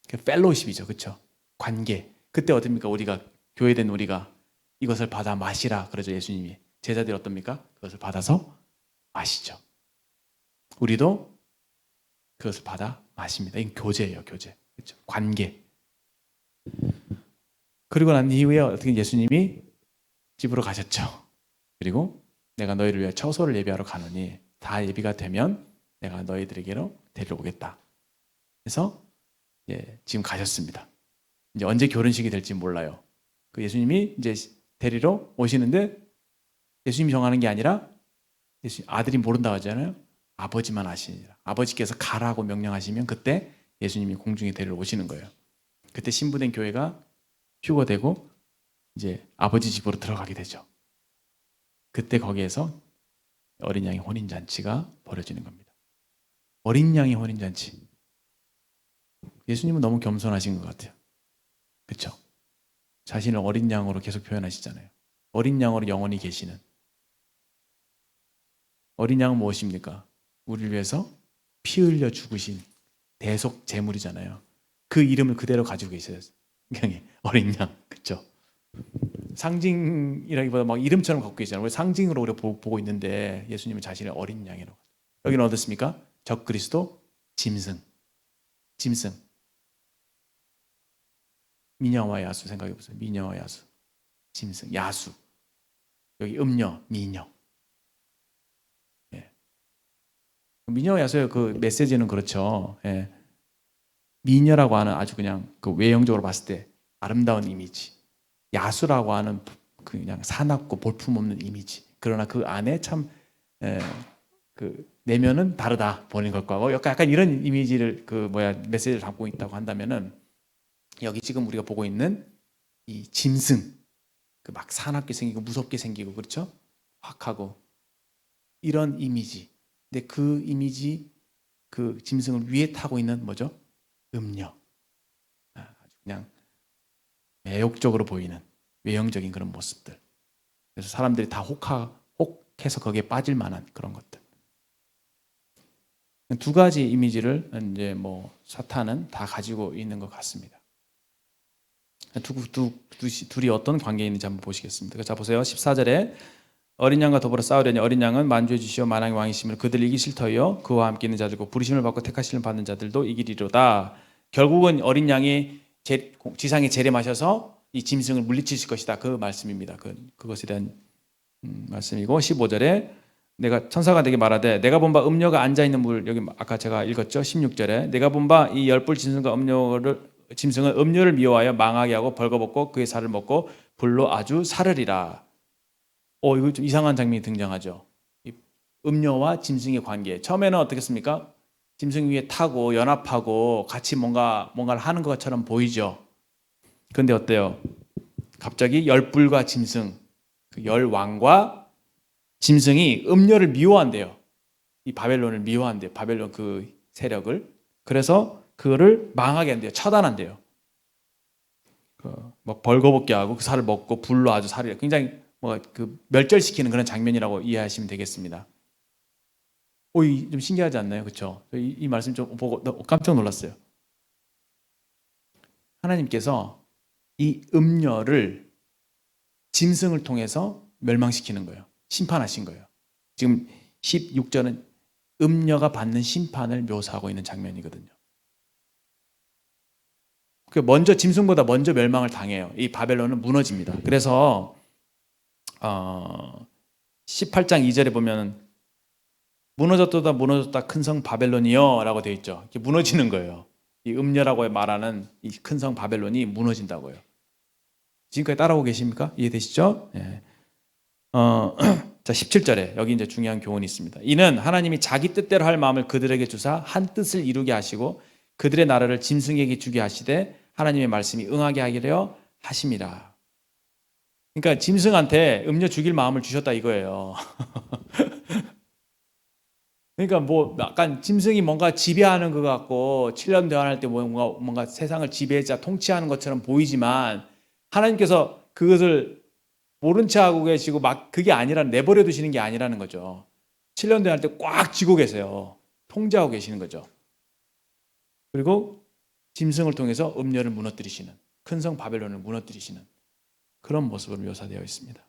그 펠로우십이죠, 그렇죠? 관계. 그때 어떻습니까? 우리가 교회된 우리가 이것을 받아 마시라 그러죠. 예수님이 제자들이 어떻습니까? 그것을 받아서 마시죠. 우리도 그것을 받아 마십니다. 이건 교제예요, 교제. 그렇죠? 관계. 그리고 난 이후에 어떻게 예수님이 집으로 가셨죠. 그리고 내가 너희를 위해 처소를 예비하러 가노니 다 예비가 되면 내가 너희들에게로 데려오겠다. 그래서 지금 가셨습니다. 이제 언제 결혼식이 될지 몰라요. 그 예수님이 이제 데리러 오시는데 예수님이 정하는 게 아니라 아들이 모른다고 하잖아요. 아버지만 아시니라. 아버지께서 가라고 명령하시면 그때 예수님이 공중에 데리러 오시는 거예요. 그때 신부된 교회가 휴거되고 이제 아버지 집으로 들어가게 되죠. 그때 거기에서 어린 양의 혼인잔치가 벌어지는 겁니다. 어린 양의 혼인잔치. 예수님은 너무 겸손하신 것 같아요. 그렇죠? 자신을 어린 양으로 계속 표현하시잖아요. 어린 양으로 영원히 계시는. 어린 양은 무엇입니까? 우리를 위해서 피 흘려 죽으신 대속 제물이잖아요. 그 이름을 그대로 가지고 계셔요. 어린 양. 그렇죠? 상징이라기보다 막 이름처럼 갖고 계시잖아요. 상징으로 우리가 보고 있는데 예수님은 자신의 어린 양이라고. 여기는 어떻습니까? 적그리스도 짐승. 미녀와 야수 생각해 보세요. 미녀와 야수. 짐승, 야수. 여기 음녀, 미녀. 미녀와 야수의 그 메시지는 그렇죠. 미녀라고 하는 아주 그냥 그 외형적으로 봤을 때 아름다운 이미지. 야수라고 하는 그냥 사납고 볼품없는 이미지. 그러나 그 안에 참 그 내면은 다르다 보는 것과 약간 이런 이미지를 메시지를 담고 있다고 한다면은 여기 지금 우리가 보고 있는 이 짐승, 그 막 사납게 생기고 무섭게 생기고 그렇죠? 확하고 이런 이미지. 근데 그 이미지, 그 짐승을 위에 타고 있는 뭐죠? 음녀. 아주 그냥 매혹적으로 보이는 외형적인 그런 모습들. 그래서 사람들이 다 혹해서 거기에 빠질 만한 그런 것들. 두 가지 이미지를 이제 사탄은 다 가지고 있는 것 같습니다. 둘이 어떤 관계에 있는지 한번 보시겠습니다. 자 보세요. 14절에 어린 양과 더불어 싸우려니 어린 양은 만주의 주시오 만왕의 왕이심을 그들을 이기실 터이요 그와 함께 있는 자들고 부르심을 받고 택하심을 받는 자들도 이기리로다. 결국은 어린 양이 지상에 재림하셔서 이 짐승을 물리치실 것이다. 그 말씀입니다. 그것에 대한 말씀이고 15절에 내가 천사가 내게 말하되 내가 본 바 음녀가 앉아있는 물 여기 아까 제가 읽었죠. 16절에 내가 본 바 이 열불 짐승은 음료를 미워하여 망하게 하고 벌거벗고 그의 살을 먹고 불로 아주 사르리라. 이거 좀 이상한 장면이 등장하죠. 음료와 짐승의 관계. 처음에는 어떻겠습니까? 짐승 위에 타고 연합하고 같이 뭔가를 하는 것처럼 보이죠. 그런데 어때요? 갑자기 열불과 짐승, 그 열왕과 짐승이 음료를 미워한대요. 이 바벨론을 미워한대요. 바벨론 그 세력을. 그래서 그거를 망하게 한대요. 처단한대요. 막 벌거벗게 하고 그 살을 먹고 불로 아주 살을 굉장히 멸절시키는 그런 장면이라고 이해하시면 되겠습니다. 좀 신기하지 않나요? 그렇죠? 이 말씀 좀 보고 깜짝 놀랐어요. 하나님께서 이 음녀를 짐승을 통해서 멸망시키는 거예요. 심판하신 거예요. 지금 16절은 음녀가 받는 심판을 묘사하고 있는 장면이거든요. 먼저 짐승보다 먼저 멸망을 당해요. 이 바벨론은 무너집니다. 그래서 18장 2절에 보면 무너졌다 큰 성 바벨론이여 라고 되어 있죠. 이렇게 무너지는 거예요. 이 음녀라고 말하는 이 큰 성 바벨론이 무너진다고요. 지금까지 따라오고 계십니까? 이해되시죠? 네. 자, 17절에 여기 이제 중요한 교훈이 있습니다. 이는 하나님이 자기 뜻대로 할 마음을 그들에게 주사 한 뜻을 이루게 하시고 그들의 나라를 짐승에게 주게 하시되 하나님의 말씀이 응하게 하기려 하심이라. 그러니까 짐승한테 음료 죽일 마음을 주셨다 이거예요. 그러니까 뭐 약간 짐승이 뭔가 지배하는 것 같고 7년 대환할 때 뭔가 세상을 지배자 통치하는 것처럼 보이지만 하나님께서 그것을 모른 채 하고 계시고 막 그게 아니라 내버려 두시는 게 아니라는 거죠. 7년 대환할 때 꽉 쥐고 계세요. 통제하고 계시는 거죠. 그리고 짐승을 통해서 음녀를 무너뜨리시는 큰 성 바벨론을 무너뜨리시는 그런 모습으로 묘사되어 있습니다.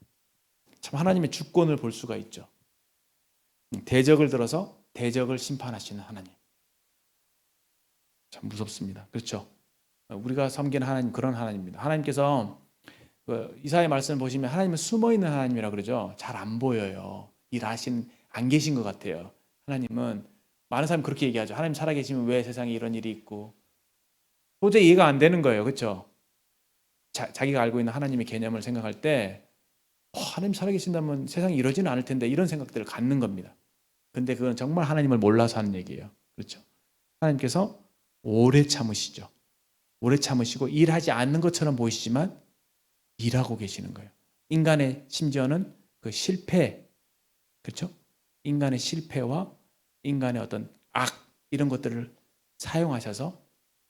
참 하나님의 주권을 볼 수가 있죠. 대적을 들어서 대적을 심판하시는 하나님. 참 무섭습니다. 그렇죠? 우리가 섬기는 하나님 그런 하나님입니다. 하나님께서 이사야 말씀을 보시면 하나님은 숨어있는 하나님이라 그러죠. 잘 안 보여요. 안 계신 것 같아요. 하나님은 많은 사람이 그렇게 얘기하죠. 하나님 살아계시면 왜 세상에 이런 일이 있고 도저히 이해가 안 되는 거예요. 그렇죠? 자기가 알고 있는 하나님의 개념을 생각할 때 하나님 살아계신다면 세상이 이러지는 않을 텐데 이런 생각들을 갖는 겁니다. 근데 그건 정말 하나님을 몰라서 하는 얘기예요. 그렇죠? 하나님께서 오래 참으시죠. 오래 참으시고 일하지 않는 것처럼 보이시지만 일하고 계시는 거예요. 인간의 심지어는 그 실패, 그렇죠? 인간의 실패와 인간의 어떤 악 이런 것들을 사용하셔서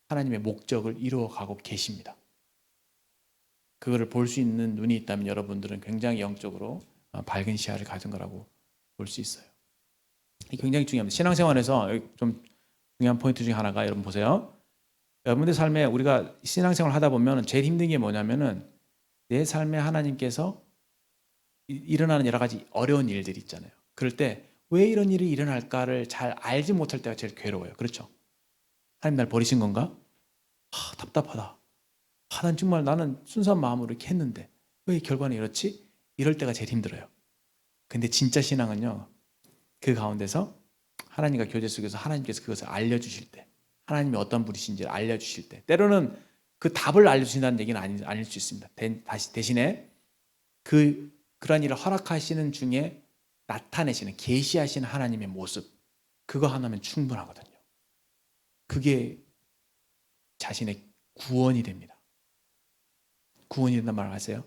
하나님의 목적을 이루어가고 계십니다. 그거를 볼 수 있는 눈이 있다면 여러분들은 굉장히 영적으로 밝은 시야를 가진 거라고 볼 수 있어요. 이게 굉장히 중요합니다. 신앙생활에서 좀 중요한 포인트 중에 하나가 여러분 보세요. 여러분들 삶에 우리가 신앙생활 하다 보면 제일 힘든 게 뭐냐면은 내 삶에 하나님께서 일어나는 여러 가지 어려운 일들이 있잖아요. 그럴 때 왜 이런 일이 일어날까를 잘 알지 못할 때가 제일 괴로워요. 그렇죠? 하나님 날 버리신 건가? 답답하다. 난 정말 나는 순수한 마음으로 이렇게 했는데 왜 결과는 이렇지? 이럴 때가 제일 힘들어요. 근데 진짜 신앙은요. 그 가운데서 하나님과 교제 속에서 하나님께서 그것을 알려주실 때 하나님이 어떤 분이신지를 알려주실 때 때로는 그 답을 알려주신다는 얘기는 아닐 수 있습니다. 대신에 그런 일을 허락하시는 중에 나타내시는 계시하시는 하나님의 모습 그거 하나면 충분하거든요. 그게 자신의 구원이 됩니다. 구원이 된다는 말 아세요?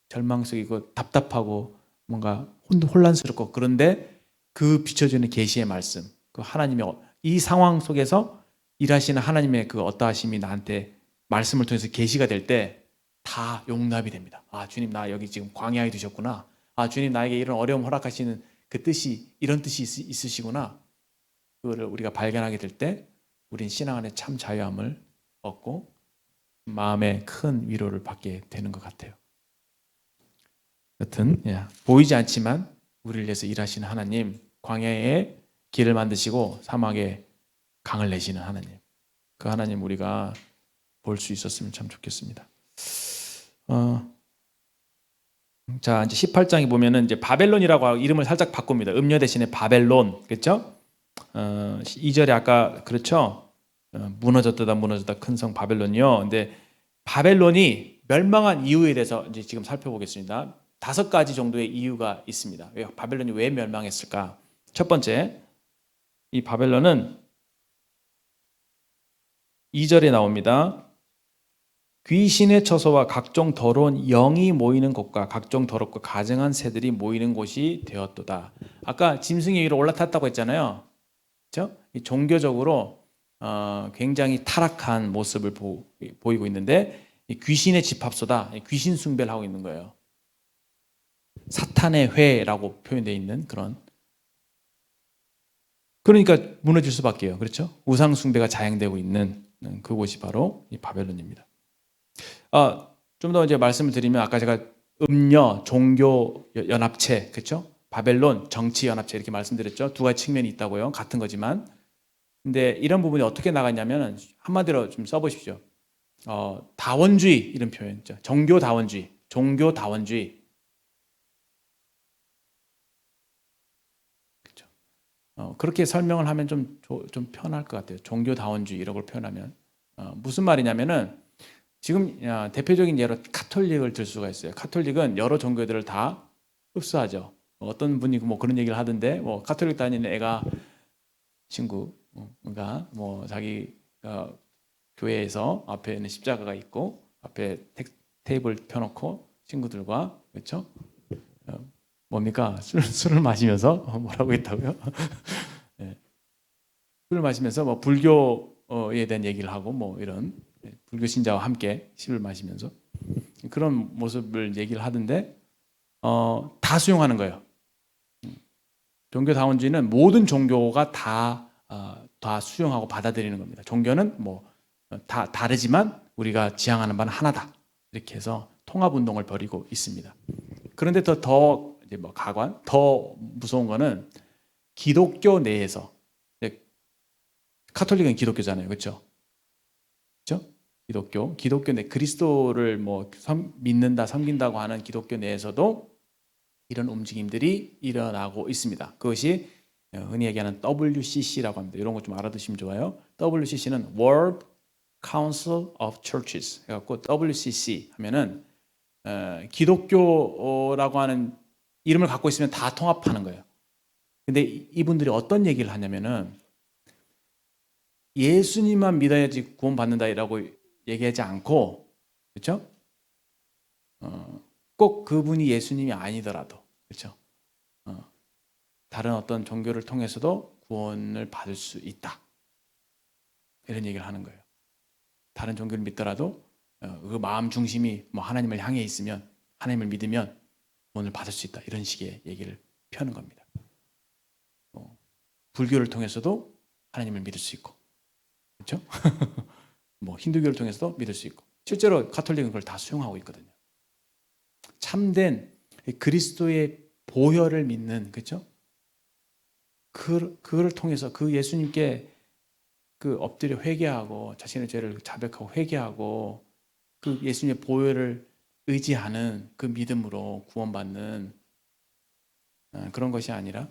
절망 속이고 답답하고 뭔가 혼란스럽고 그런데 그 비춰주는 계시의 말씀 그 하나님의 이 상황 속에서 일하시는 하나님의 그 어떠하심이 나한테 말씀을 통해서 계시가 될 때 다 용납이 됩니다. 주님 나 여기 지금 광야에 두셨구나. 주님 나에게 이런 어려움 허락하시는 그 뜻이 이런 뜻이 있으시구나. 그거를 우리가 발견하게 될 때 우린 신앙 안에 참 자유함을 얻고 마음에 큰 위로를 받게 되는 것 같아요. 여튼 보이지 않지만 우리를 위해서 일하시는 하나님 광야에 길을 만드시고 사막에 강을 내시는 하나님 그 하나님 우리가 볼 수 있었으면 참 좋겠습니다. 자 이제 18장에 보면은 이제 바벨론이라고 이름을 살짝 바꿉니다. 음녀 대신에 바벨론 그렇죠? 2절에 아까 그렇죠? 무너졌다 큰 성 바벨론이요. 근데 바벨론이 멸망한 이유에 대해서 이제 지금 살펴보겠습니다. 5가지 정도의 이유가 있습니다. 바벨론이 왜 멸망했을까? 첫 번째, 이 바벨론은 2절에 나옵니다. 귀신의 처소와 각종 더러운 영이 모이는 곳과 각종 더럽고 가증한 새들이 모이는 곳이 되었도다. 아까 짐승이 위로 올라탔다고 했잖아요. 그렇죠? 종교적으로 굉장히 타락한 모습을 보이고 있는데 귀신의 집합소다. 귀신 숭배를 하고 있는 거예요. 사탄의 회라고 표현되어 있는 그러니까 무너질 수밖에요. 그렇죠? 우상 숭배가 자행되고 있는 그곳이 바로 이 바벨론입니다. 좀 더 이제 말씀을 드리면 아까 제가 음녀 종교 연합체 그렇죠? 바벨론 정치 연합체 이렇게 말씀드렸죠. 2가지 측면이 있다고요. 같은 거지만. 근데 이런 부분이 어떻게 나갔냐면 한마디로 좀 써보십시오. 다원주의 이런 표현 있죠. 종교 다원주의. 그렇죠. 그렇게 설명을 하면 좀 편할 것 같아요. 종교 다원주의 이런 걸 표현하면 무슨 말이냐면은 지금 대표적인 예로 카톨릭을 들 수가 있어요. 카톨릭은 여러 종교들을 다 흡수하죠. 어떤 분이 뭐 그런 얘기를 하던데, 뭐 가톨릭 다니는 애가 친구가 뭐 자기 교회에서 앞에는 십자가가 있고 앞에 테이블 펴놓고 친구들과, 그렇죠? 뭡니까? 술을 마시면서 뭐라고 했다고요? 네. 술을 마시면서 뭐 불교에 대한 얘기를 하고 뭐 이런 불교 신자와 함께 술을 마시면서 그런 모습을 얘기를 하던데 다 수용하는 거예요. 종교다원주의는 모든 종교가 다 수용하고 받아들이는 겁니다. 종교는 뭐 다 다르지만 우리가 지향하는 바는 하나다. 이렇게 해서 통합운동을 벌이고 있습니다. 그런데 더 이제 뭐 더 무서운 거는 기독교 내에서, 카톨릭은 기독교잖아요, 그렇죠? 그렇죠? 기독교 내 그리스도를 뭐 믿는다, 섬긴다고 하는 기독교 내에서도 이런 움직임들이 일어나고 있습니다. 그것이 흔히 얘기하는 WCC라고 합니다. 이런 거 좀 알아두시면 좋아요. WCC는 World Council of Churches. 해갖고 WCC 하면은 기독교라고 하는 이름을 갖고 있으면 다 통합하는 거예요. 근데 이분들이 어떤 얘기를 하냐면은 예수님만 믿어야지 구원받는다라고 얘기하지 않고, 그렇죠? 꼭 그분이 예수님이 아니더라도, 그렇죠? 다른 어떤 종교를 통해서도 구원을 받을 수 있다. 이런 얘기를 하는 거예요. 다른 종교를 믿더라도 그 마음 중심이 뭐 하나님을 향해 있으면, 하나님을 믿으면 구원을 받을 수 있다. 이런 식의 얘기를 펴는 겁니다. 불교를 통해서도 하나님을 믿을 수 있고, 그렇죠? 뭐 힌두교를 통해서도 믿을 수 있고, 실제로 가톨릭은 그걸 다 수용하고 있거든요. 참된 그리스도의 보혈을 믿는, 그렇죠? 그를 통해서 그 예수님께 엎드려 회개하고 자신의 죄를 자백하고 회개하고 그 예수님의 보혈을 의지하는 그 믿음으로 구원받는 그런 것이 아니라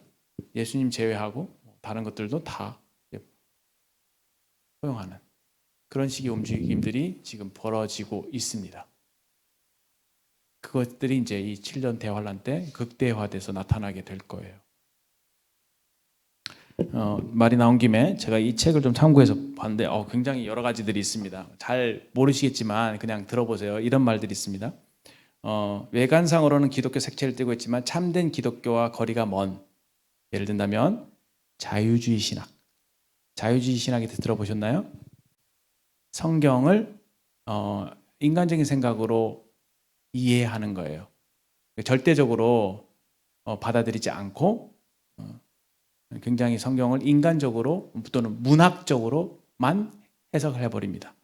예수님 제외하고 다른 것들도 다 허용하는 그런 식의 움직임들이 지금 벌어지고 있습니다. 그것들이 이제 이 7년 대환란 때 극대화돼서 나타나게 될 거예요. 말이 나온 김에 제가 이 책을 좀 참고해서 봤는데 굉장히 여러 가지들이 있습니다. 잘 모르시겠지만 그냥 들어보세요. 이런 말들이 있습니다. 외관상으로는 기독교 색채를 띠고 있지만 참된 기독교와 거리가 먼, 예를 든다면 자유주의 신학. 자유주의 신학에 대해서 들어보셨나요? 성경을 인간적인 생각으로 이해하는 거예요. 절대적으로 받아들이지 않고 굉장히 성경을 인간적으로 또는 문학적으로만 해석을 해버립니다.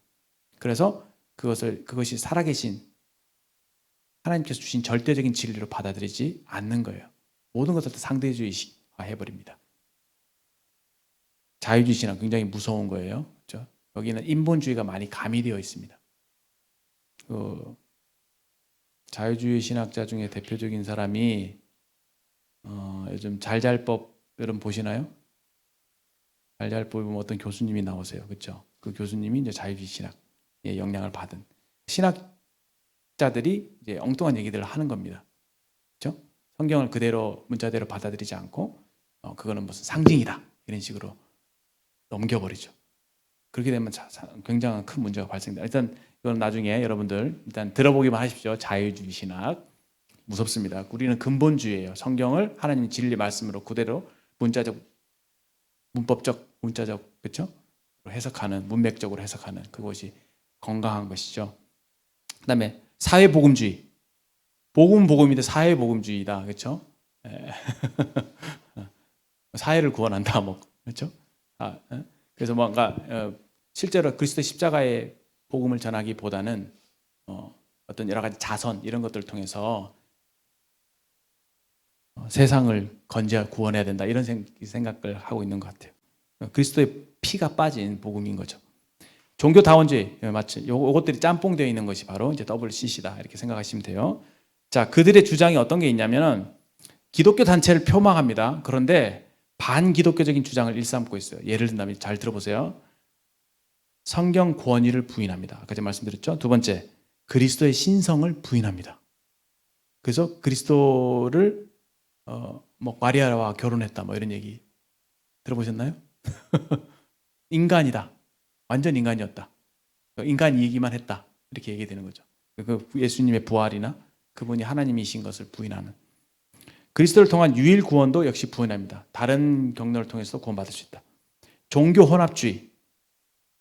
그래서 그것이 살아계신 하나님께서 주신 절대적인 진리로 받아들이지 않는 거예요. 모든 것을 다 상대주의화 해버립니다. 자유주의 신학 굉장히 무서운 거예요. 그렇죠? 여기는 인본주의가 많이 가미되어 있습니다. 자유주의 신학자 중에 대표적인 사람이 요즘 잘잘법 여러분 보시나요? 잘잘법에 보면 어떤 교수님이 나오세요. 그렇죠? 그 교수님이 이제 자유주의 신학의 영향을 받은 신학자들이 이제 엉뚱한 얘기들을 하는 겁니다. 그렇죠? 성경을 그대로 문자대로 받아들이지 않고 그거는 무슨 상징이다 이런 식으로 넘겨버리죠. 그렇게 되면 굉장한 큰 문제가 발생됩니다. 일단 이건 나중에 여러분들 일단 들어보기만 하십시오. 자유주의 신학 무섭습니다. 우리는 근본주의예요. 성경을 하나님의 진리 말씀으로 그대로 문자적, 문법적, 문자적, 그렇죠? 해석하는, 문맥적으로 해석하는 그것이 건강한 것이죠. 그다음에 사회복음주의. 복음은 복음인데 사회복음주의다, 그렇죠? 사회를 구원한다, 뭐 그렇죠? 그래서 뭔가 실제로 그리스도 십자가의 복음을 전하기보다는 어떤 여러 가지 자선 이런 것들을 통해서 세상을 구원해야 된다 이런 생각을 하고 있는 것 같아요. 그리스도의 피가 빠진 복음인 거죠. 종교다원주의 맞죠? 요것들이 짬뽕되어 있는 것이 바로 이제 WCC다 이렇게 생각하시면 돼요. 자, 그들의 주장이 어떤 게 있냐면은 기독교 단체를 표방합니다. 그런데 반기독교적인 주장을 일삼고 있어요. 예를 든다면 잘 들어보세요. 성경 권위를 부인합니다. 아까 제가 말씀드렸죠. 두 번째, 그리스도의 신성을 부인합니다. 그래서 그리스도를 뭐 마리아와 결혼했다 뭐 이런 얘기 들어보셨나요? 인간이다. 완전 인간이었다. 인간 이기만 했다. 이렇게 얘기되는 거죠. 그 예수님의 부활이나 그분이 하나님이신 것을 부인하는. 그리스도를 통한 유일 구원도 역시 부인합니다. 다른 경로를 통해서 구원받을 수 있다. 종교 혼합주의,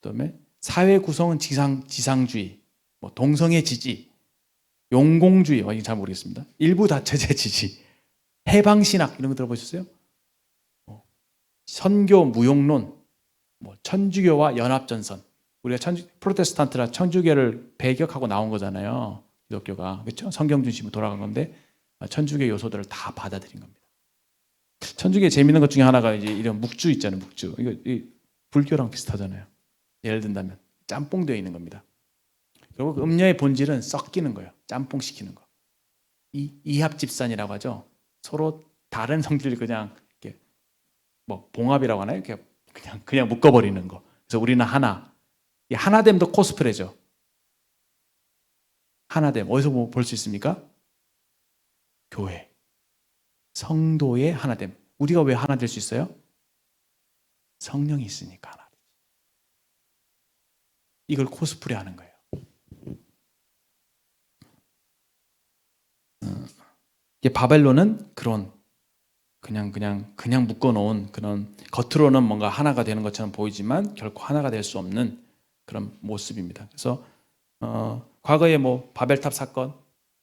그다음에 사회 구성은 지상주의, 뭐 동성애 지지, 용공주의, 이거 잘 모르겠습니다. 일부 다처제 지지, 해방신학 이런 거 들어보셨어요? 선교 무용론, 뭐 천주교와 연합전선. 우리가 프로테스탄트라 천주교를 배격하고 나온 거잖아요. 기독교가 그렇죠? 성경 중심으로 돌아간 건데 천주교 요소들을 다 받아들인 겁니다. 천주교에 재밌는 것 중에 하나가 이제 이런 묵주 있잖아요. 묵주. 이거 불교랑 비슷하잖아요. 예를 든다면 짬뽕 되어 있는 겁니다. 결국 음녀의 본질은 섞이는 거예요. 짬뽕 시키는 거. 이합집산이라고 하죠. 서로 다른 성질을 그냥 이렇게 뭐 봉합이라고 하나요? 이렇게 그냥 묶어버리는 거. 그래서 우리는 하나. 이 하나됨도 코스프레죠. 하나됨 어디서 볼 수 있습니까? 교회. 성도의 하나됨. 우리가 왜 하나 될 수 있어요? 성령이 있으니까 하나 되지. 이걸 코스프레 하는 거예요. 이게 바벨론은 그런 그냥 묶어놓은 그런 겉으로는 뭔가 하나가 되는 것처럼 보이지만 결코 하나가 될 수 없는 그런 모습입니다. 그래서 과거에 뭐 바벨탑 사건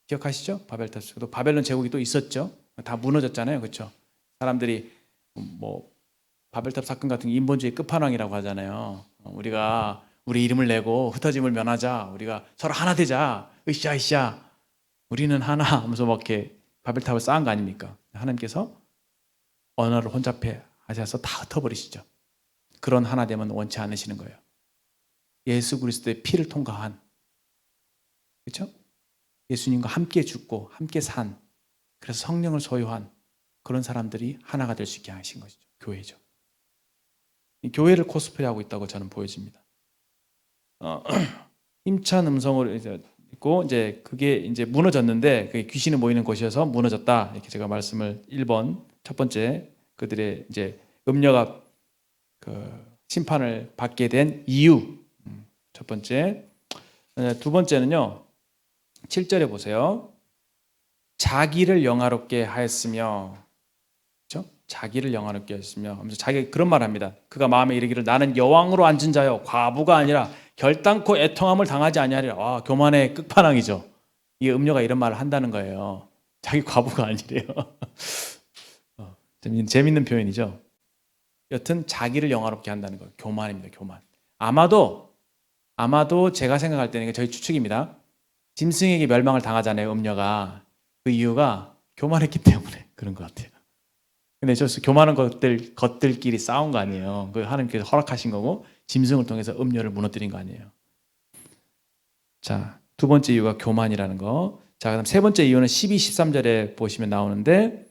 기억하시죠? 바벨탑 사건. 바벨론 제국이 또 있었죠. 다 무너졌잖아요, 그렇죠? 사람들이 뭐 바벨탑 사건 같은 게 인본주의 끝판왕이라고 하잖아요. 우리가 우리 이름을 내고 흩어짐을 면하자. 우리가 서로 하나 되자. 으쌰. 우리는 하나 하면서 막 이렇게 바벨탑을 쌓은 거 아닙니까? 하나님께서 언어를 혼잡해 하셔서 다 흩어버리시죠. 그런 하나됨은 원치 않으시는 거예요. 예수 그리스도의 피를 통과한, 그렇죠? 예수님과 함께 죽고 함께 산, 그래서 성령을 소유한 그런 사람들이 하나가 될 수 있게 하신 것이죠. 교회죠. 이 교회를 코스프레하고 있다고 저는 보여집니다. 힘찬 음성으로 있고 이제 그게 이제 무너졌는데 그게 귀신이 모이는 곳이어서 무너졌다. 이렇게 제가 말씀을 1번 첫 번째 그들의 이제 음녀가 그 심판을 받게 된 이유 첫 번째. 두 번째는요. 7절에 보세요. 자기를 영화롭게 하였으며, 그렇죠? 자기를 영화롭게 하였으며 하면서 자기 그런 말 합니다. 그가 마음에 이르기를 나는 여왕으로 앉은 자요 과부가 아니라 결단코 애통함을 당하지 아니하리라. 와, 교만의 끝판왕이죠. 이 음녀가 이런 말을 한다는 거예요. 자기 과부가 아니래요. 재밌는 표현이죠. 여튼 자기를 영화롭게 한다는 거예요. 교만입니다. 교만. 아마도 제가 생각할 때는 저희 추측입니다. 짐승에게 멸망을 당하잖아요. 음녀가. 그 이유가 교만했기 때문에 그런 것 같아요. 근데 저 교만한 것들끼리 싸운 거 아니에요. 그 하나님께서 허락하신 거고 짐승을 통해서 음녀를 무너뜨린 거 아니에요. 자, 두 번째 이유가 교만이라는 거. 자, 그다음 세 번째 이유는 12, 13절에 보시면 나오는데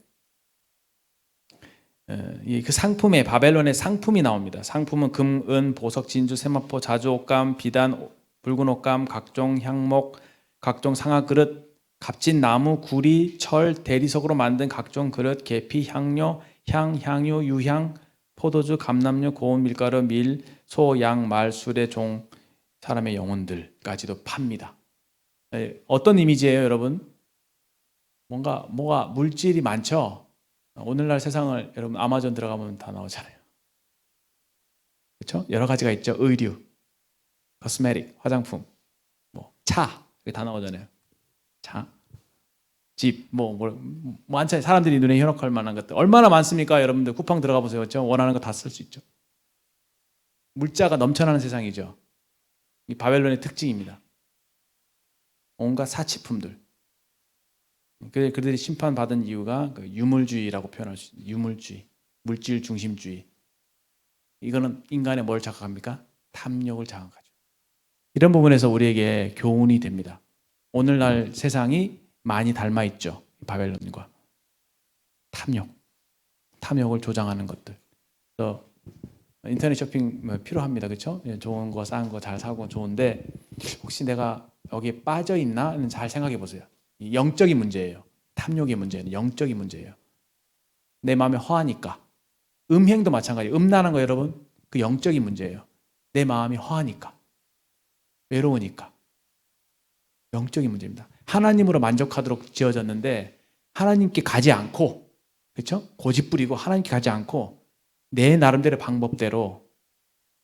그 상품에 바벨론의 상품이 나옵니다. 상품은 금, 은, 보석, 진주, 세마포, 자주 옷감, 비단, 붉은 옷감, 각종 향목, 각종 상아 그릇, 값진 나무, 구리, 철, 대리석으로 만든 각종 그릇, 계피, 향료, 향유, 유향, 포도주, 감람류, 고운 밀가루, 밀, 소, 양, 말, 수레, 종, 사람의 영혼들까지도 팝니다. 어떤 이미지예요, 여러분? 뭐가 물질이 많죠? 오늘날 세상을 여러분 아마존 들어가면 다 나오잖아요. 그렇죠? 여러 가지가 있죠. 의류, 코스메틱, 화장품, 뭐 차, 이게 다 나오잖아요. 차, 집, 많잖아요. 사람들이 눈에 현혹할 만한 것들 얼마나 많습니까? 여러분들 쿠팡 들어가 보세요. 그렇죠? 원하는 거 다 쓸 수 있죠. 물자가 넘쳐나는 세상이죠. 이 바벨론의 특징입니다. 온갖 사치품들. 그들이 심판받은 이유가 그 유물주의라고 표현할 수 있어요. 유물주의, 물질 중심주의. 이거는 인간의 뭘 자극합니까? 탐욕을 자극하죠. 이런 부분에서 우리에게 교훈이 됩니다. 오늘날 세상이 많이 닮아 있죠. 바벨론과. 탐욕을 조장하는 것들. 그래서 인터넷 쇼핑 필요합니다. 그렇죠? 좋은 거, 싼 거 잘 사고 좋은데 혹시 내가 여기에 빠져 있나? 잘 생각해 보세요. 영적인 문제예요. 탐욕의 문제는 영적인 문제예요. 내 마음이 허하니까. 음행도 마찬가지예요. 음란한 거 여러분, 그 영적인 문제예요. 내 마음이 허하니까, 외로우니까. 영적인 문제입니다. 하나님으로 만족하도록 지어졌는데 하나님께 가지 않고, 그렇죠? 고집 부리고 하나님께 가지 않고 내 나름대로 방법대로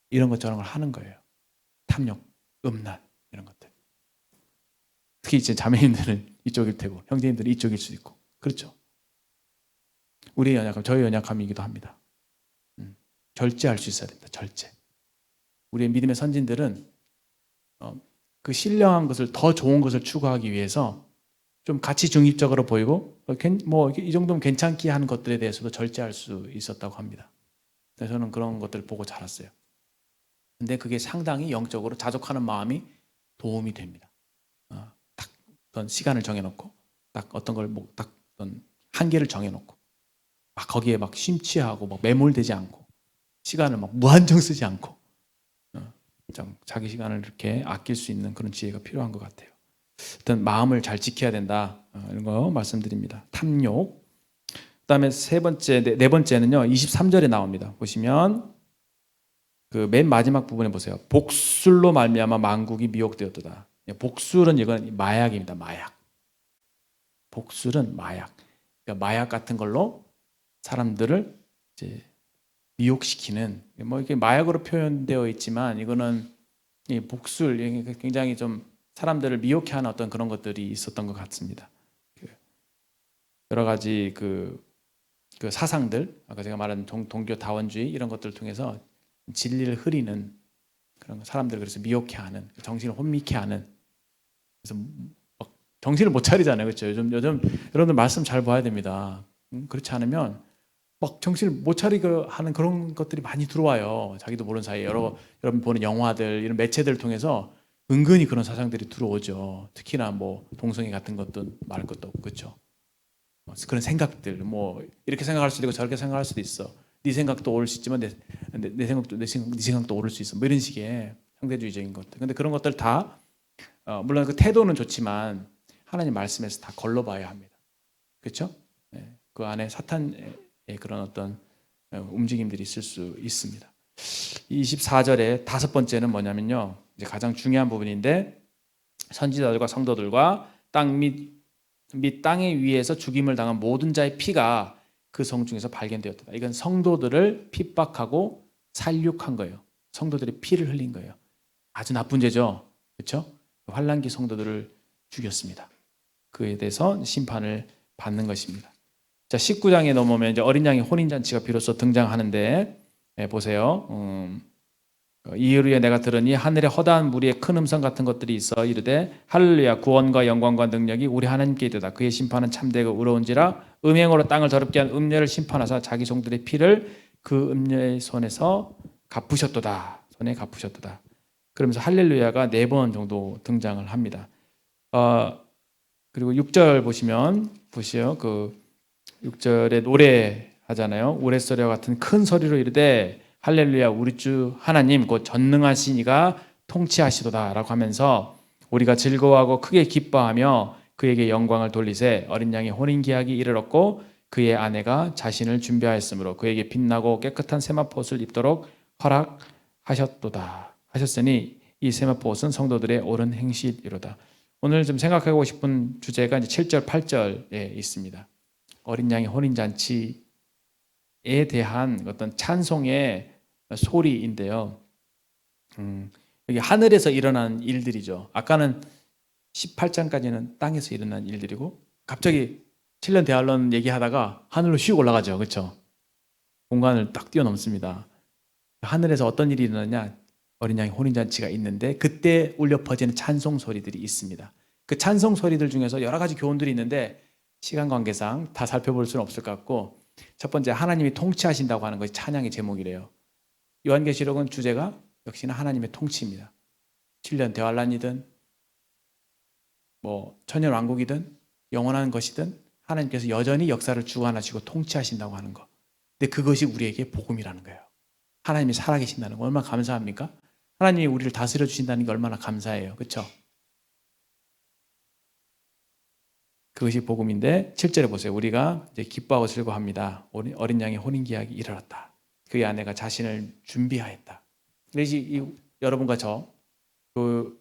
이런 것 저런 걸 하는 거예요. 탐욕, 음란 이런 것들. 특히 이제 자매님들은 이쪽일 테고 형제님들은 이쪽일 수도 있고, 그렇죠? 우리의 연약함, 저의 연약함이기도 합니다. 절제할 수 있어야 됩니다. 절제. 우리의 믿음의 선진들은 그 신령한 것을, 더 좋은 것을 추구하기 위해서 좀 가치 중립적으로 보이고 뭐 이 정도면 괜찮기 하는 것들에 대해서도 절제할 수 있었다고 합니다. 그래서 저는 그런 것들을 보고 자랐어요. 근데 그게 상당히 영적으로 자족하는 마음이 도움이 됩니다. 딱 어떤 시간을 정해놓고, 딱 어떤 걸 딱 어떤 한계를 정해놓고, 막 거기에 막 심취하고 막 매몰되지 않고, 시간을 막 무한정 쓰지 않고, 자기 시간을 이렇게 아낄 수 있는 그런 지혜가 필요한 것 같아요. 일단 마음을 잘 지켜야 된다, 이런 거 말씀드립니다. 탐욕. 그다음에 네 번째는요, 23절에 나옵니다. 보시면 그 맨 마지막 부분에 보세요. 복술로 말미암아 만국이 미혹되었도다. 복술은 이건 마약입니다. 마약. 복술은 마약. 그러니까 마약 같은 걸로 사람들을 이제 미혹시키는, 뭐 이게 마약으로 표현되어 있지만 이거는 이 복술, 굉장히 좀 사람들을 미혹해 하는 어떤 그런 것들이 있었던 것 같습니다. 여러 가지 그 사상들, 아까 제가 말한 종교 다원주의 이런 것들을 통해서 진리를 흐리는 그런 사람들, 그래서 미혹해 하는, 정신을 혼미케 하는, 그래서 막 정신을 못 차리잖아요, 그렇죠? 요즘 여러분들 말씀 잘 봐야 됩니다. 그렇지 않으면 막 정신을 못 차리게 하는 그런 것들이 많이 들어와요. 자기도 모르는 사이에 여러분 보는 영화들, 이런 매체들을 통해서 은근히 그런 사상들이 들어오죠. 특히나 뭐 동성애 같은 것도 말할 것도 없고, 그렇죠? 그런 생각들, 뭐 이렇게 생각할 수도 있고 저렇게 생각할 수도 있어. 네 생각도 옳을 수 있지만 내 생각도 네 생각도 옳을 수 있어. 뭐 이런 식의 상대주의적인 것들. 근데 그런 것들 다 물론 그 태도는 좋지만 하나님 말씀에서 다 걸러봐야 합니다. 그렇죠? 네. 그 안에 사탄의 그런 어떤 움직임들이 있을 수 있습니다. 24절에 다섯 번째는 뭐냐면요, 이제 가장 중요한 부분인데, 선지자들과 성도들과 땅 및 땅의 위에서 죽임을 당한 모든 자의 피가 그 성 중에서 발견되었다. 이건 성도들을 핍박하고 살육한 거예요. 성도들의 피를 흘린 거예요. 아주 나쁜 죄죠, 그렇죠? 환란기 성도들을 죽였습니다. 그에 대해서 심판을 받는 것입니다. 자, 19장에 넘어오면 이제 어린 양의 혼인 잔치가 비로소 등장하는데, 보세요. 이후에 내가 들으니 하늘에 허다한 무리에 큰 음성 같은 것들이 있어 이르되 할렐루야, 구원과 영광과 능력이 우리 하나님께 있도다. 그의 심판은 참되고 의로운지라 음행으로 땅을 더럽게 한 음녀를 심판하사 자기 종들의 피를 그 음녀의 손에서 갚으셨도다. 손에 갚으셨도다. 그러면서 할렐루야가 4번 정도 등장을 합니다. 그리고 6절 보시요. 그 6절에 노래하잖아요. 우레소리와 같은 큰 소리로 이르되 할렐루야, 우리 주 하나님 곧 전능하신 이가 통치하시도다 라고 하면서 우리가 즐거워하고 크게 기뻐하며 그에게 영광을 돌리세. 어린 양의 혼인계약이 이르렀고 그의 아내가 자신을 준비하였으므로 그에게 빛나고 깨끗한 세마포옷을 입도록 허락하셨도다 하셨으니 이 세마포옷은 성도들의 옳은 행실이로다. 오늘 좀 생각하고 싶은 주제가 이제 7절 8절에 있습니다. 어린 양의 혼인잔치에 대한 어떤 찬송의 소리인데요. 여기 하늘에서 일어난 일들이죠. 아까는 18장까지는 땅에서 일어난 일들이고 갑자기 7년 대환란 얘기하다가 하늘로 슉 올라가죠. 그렇죠? 공간을 딱 뛰어넘습니다. 하늘에서 어떤 일이 일어나냐? 어린 양의 혼인잔치가 있는데 그때 울려 퍼지는 찬송 소리들이 있습니다. 그 찬송 소리들 중에서 여러 가지 교훈들이 있는데 시간 관계상 다 살펴볼 수는 없을 것 같고, 첫 번째, 하나님이 통치하신다고 하는 것이 찬양의 제목이래요. 요한계시록은 주제가 역시나 하나님의 통치입니다. 7년 대환란이든 뭐 천년왕국이든 영원한 것이든 하나님께서 여전히 역사를 주관하시고 통치하신다고 하는 것. 근데 그것이 우리에게 복음이라는 거예요. 하나님이 살아계신다는 거 얼마나 감사합니까? 하나님이 우리를 다스려 주신다는 게 얼마나 감사해요. 그렇죠? 그것이 복음인데 7절에 보세요. 우리가 이제 기뻐하고 즐거워합니다. 어린 양의 혼인기약이 이르렀다. 그의 아내가 자신을 준비하였다. 그래서 여러분과 저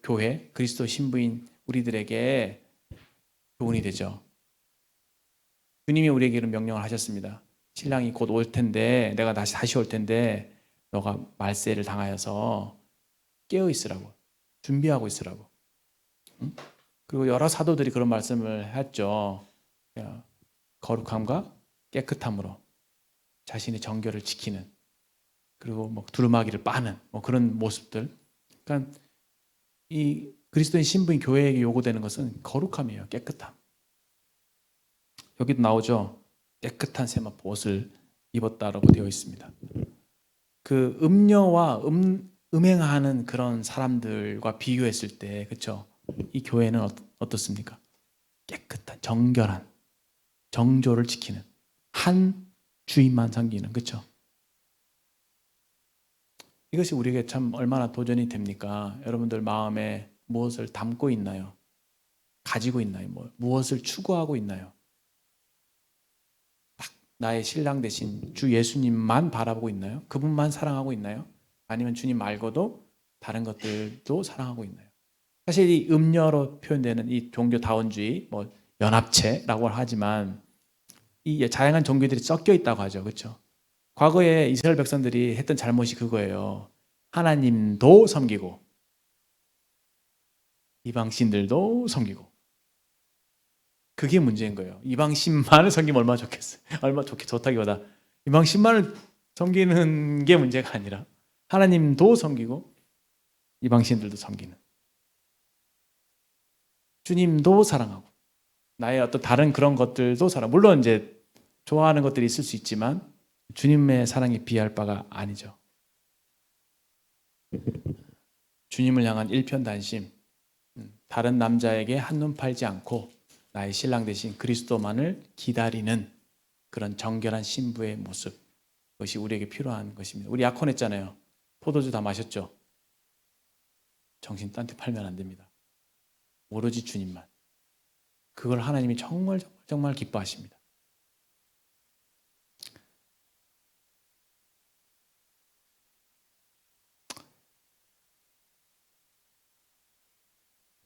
교회 그리스도 신부인 우리들에게 교훈이 되죠. 주님이 우리에게 이런 명령을 하셨습니다. 신랑이 곧 올 텐데 내가 다시 올 텐데 너가 말세를 당하여서 깨어 있으라고, 준비하고 있으라고. 응? 그리고 여러 사도들이 그런 말씀을 했죠. 거룩함과 깨끗함으로 자신의 정결을 지키는, 그리고 뭐 두루마기를 빠는 뭐 그런 모습들. 그러니까 이 그리스도인 신부인 교회에게 요구되는 것은 거룩함이에요. 깨끗함. 여기도 나오죠. 깨끗한 세마포 옷을 입었다라고 되어 있습니다. 그 음녀와 음행하는 그런 사람들과 비교했을 때, 그렇죠? 이 교회는 어떻습니까? 깨끗한, 정결한, 정조를 지키는, 한 주인만 섬기는, 그렇죠? 이것이 우리에게 참 얼마나 도전이 됩니까? 여러분들 마음에 무엇을 담고 있나요? 가지고 있나요? 무엇을 추구하고 있나요? 딱 나의 신랑 되신 주 예수님만 바라보고 있나요? 그분만 사랑하고 있나요? 아니면 주님 말고도 다른 것들도 사랑하고 있나요? 사실 이 음녀로 표현되는 이 종교다원주의, 연합체라고 하지만 이 다양한 종교들이 섞여 있다고 하죠. 그렇죠? 과거에 이스라엘 백성들이 했던 잘못이 그거예요. 하나님도 섬기고 이방신들도 섬기고. 그게 문제인 거예요. 이방신만을 섬기면 얼마나 좋겠어요. 얼마나 좋다기보다 이방신만을 섬기는 게 문제가 아니라 하나님도 섬기고 이방신들도 섬기는, 주님도 사랑하고 나의 어떤 다른 그런 것들도 사랑. 물론 이제 좋아하는 것들이 있을 수 있지만 주님의 사랑에 비할 바가 아니죠. 주님을 향한 일편단심, 다른 남자에게 한눈 팔지 않고 나의 신랑 대신 그리스도만을 기다리는 그런 정결한 신부의 모습, 그것이 우리에게 필요한 것입니다. 우리 약혼했잖아요. 포도주 다 마셨죠? 정신 딴 데 팔면 안 됩니다. 오로지 주님만. 그걸 하나님이 정말 정말 정말 기뻐하십니다.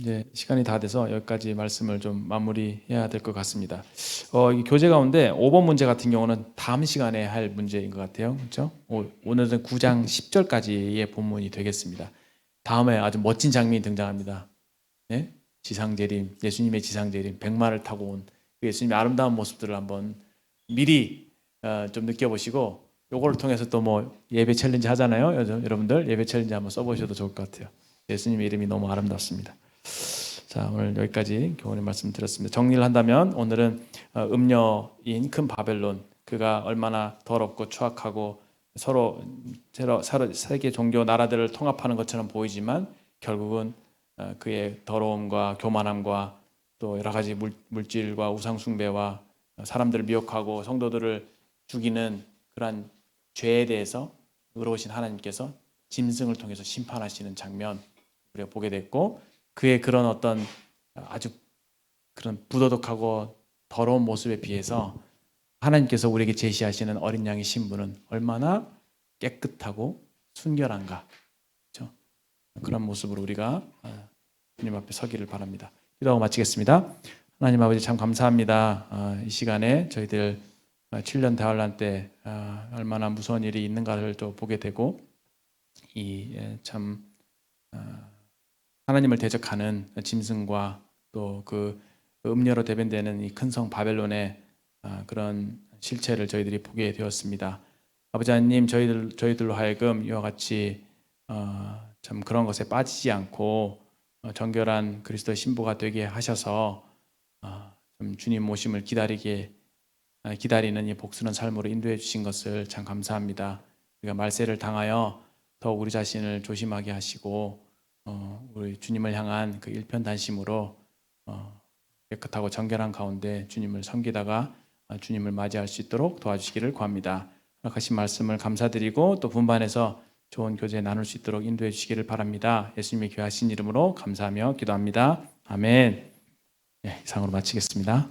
이제 시간이 다 돼서 여기까지 말씀을 좀 마무리해야 될 것 같습니다. 이 교재 가운데 5번 문제 같은 경우는 다음 시간에 할 문제인 것 같아요. 그렇죠? 오늘은 9장 10절까지의 본문이 되겠습니다. 다음에 아주 멋진 장면이 등장합니다. 네? 지상재림, 예수님의 지상재림, 백마를 타고 온 예수님의 아름다운 모습들을 한번 미리 좀 느껴보시고, 요거를 통해서 또 예배 챌린지 하잖아요. 여러분들 예배 챌린지 한번 써보셔도 좋을 것 같아요. 예수님의 이름이 너무 아름답습니다. 자, 오늘 여기까지 교훈의 말씀 드렸습니다. 정리를 한다면 오늘은 음녀인 큰 바벨론, 그가 얼마나 더럽고 추악하고 서로 세계 종교 나라들을 통합하는 것처럼 보이지만 결국은 그의 더러움과 교만함과 또 여러 가지 물질과 우상 숭배와 사람들을 미혹하고 성도들을 죽이는 그러한 죄에 대해서 의로우신 하나님께서 짐승을 통해서 심판하시는 장면 우리가 보게 됐고, 그의 그런 어떤 아주 그런 부도덕하고 더러운 모습에 비해서 하나님께서 우리에게 제시하시는 어린 양의 신부는 얼마나 깨끗하고 순결한가, 그렇죠? 그런 모습으로 우리가 주님 앞에 서기를 바랍니다. 기도하고 마치겠습니다. 하나님 아버지, 참 감사합니다. 이 시간에 저희들 7년 대환란 때 얼마나 무서운 일이 있는가를 또 보게 되고, 참 하나님을 대적하는 짐승과 또 그 음녀로 대변되는 이 큰 성 바벨론의 그런 실체를 저희들이 보게 되었습니다. 아버지 하나님, 저희들로 하여금 이와 같이 참 그런 것에 빠지지 않고 정결한 그리스도의 신부가 되게 하셔서 좀 주님 모심을 기다리는 이 복스러운 삶으로 인도해 주신 것을 참 감사합니다. 우리가 말세를 당하여 더욱 우리 자신을 조심하게 하시고 우리 주님을 향한 그 일편단심으로 깨끗하고 정결한 가운데 주님을 섬기다가 주님을 맞이할 수 있도록 도와주시기를 구합니다. 허락하신 말씀을 감사드리고 또 분반해서 좋은 교제 나눌 수 있도록 인도해 주시기를 바랍니다. 예수님의 귀하신 이름으로 감사하며 기도합니다. 아멘. 이상으로 마치겠습니다.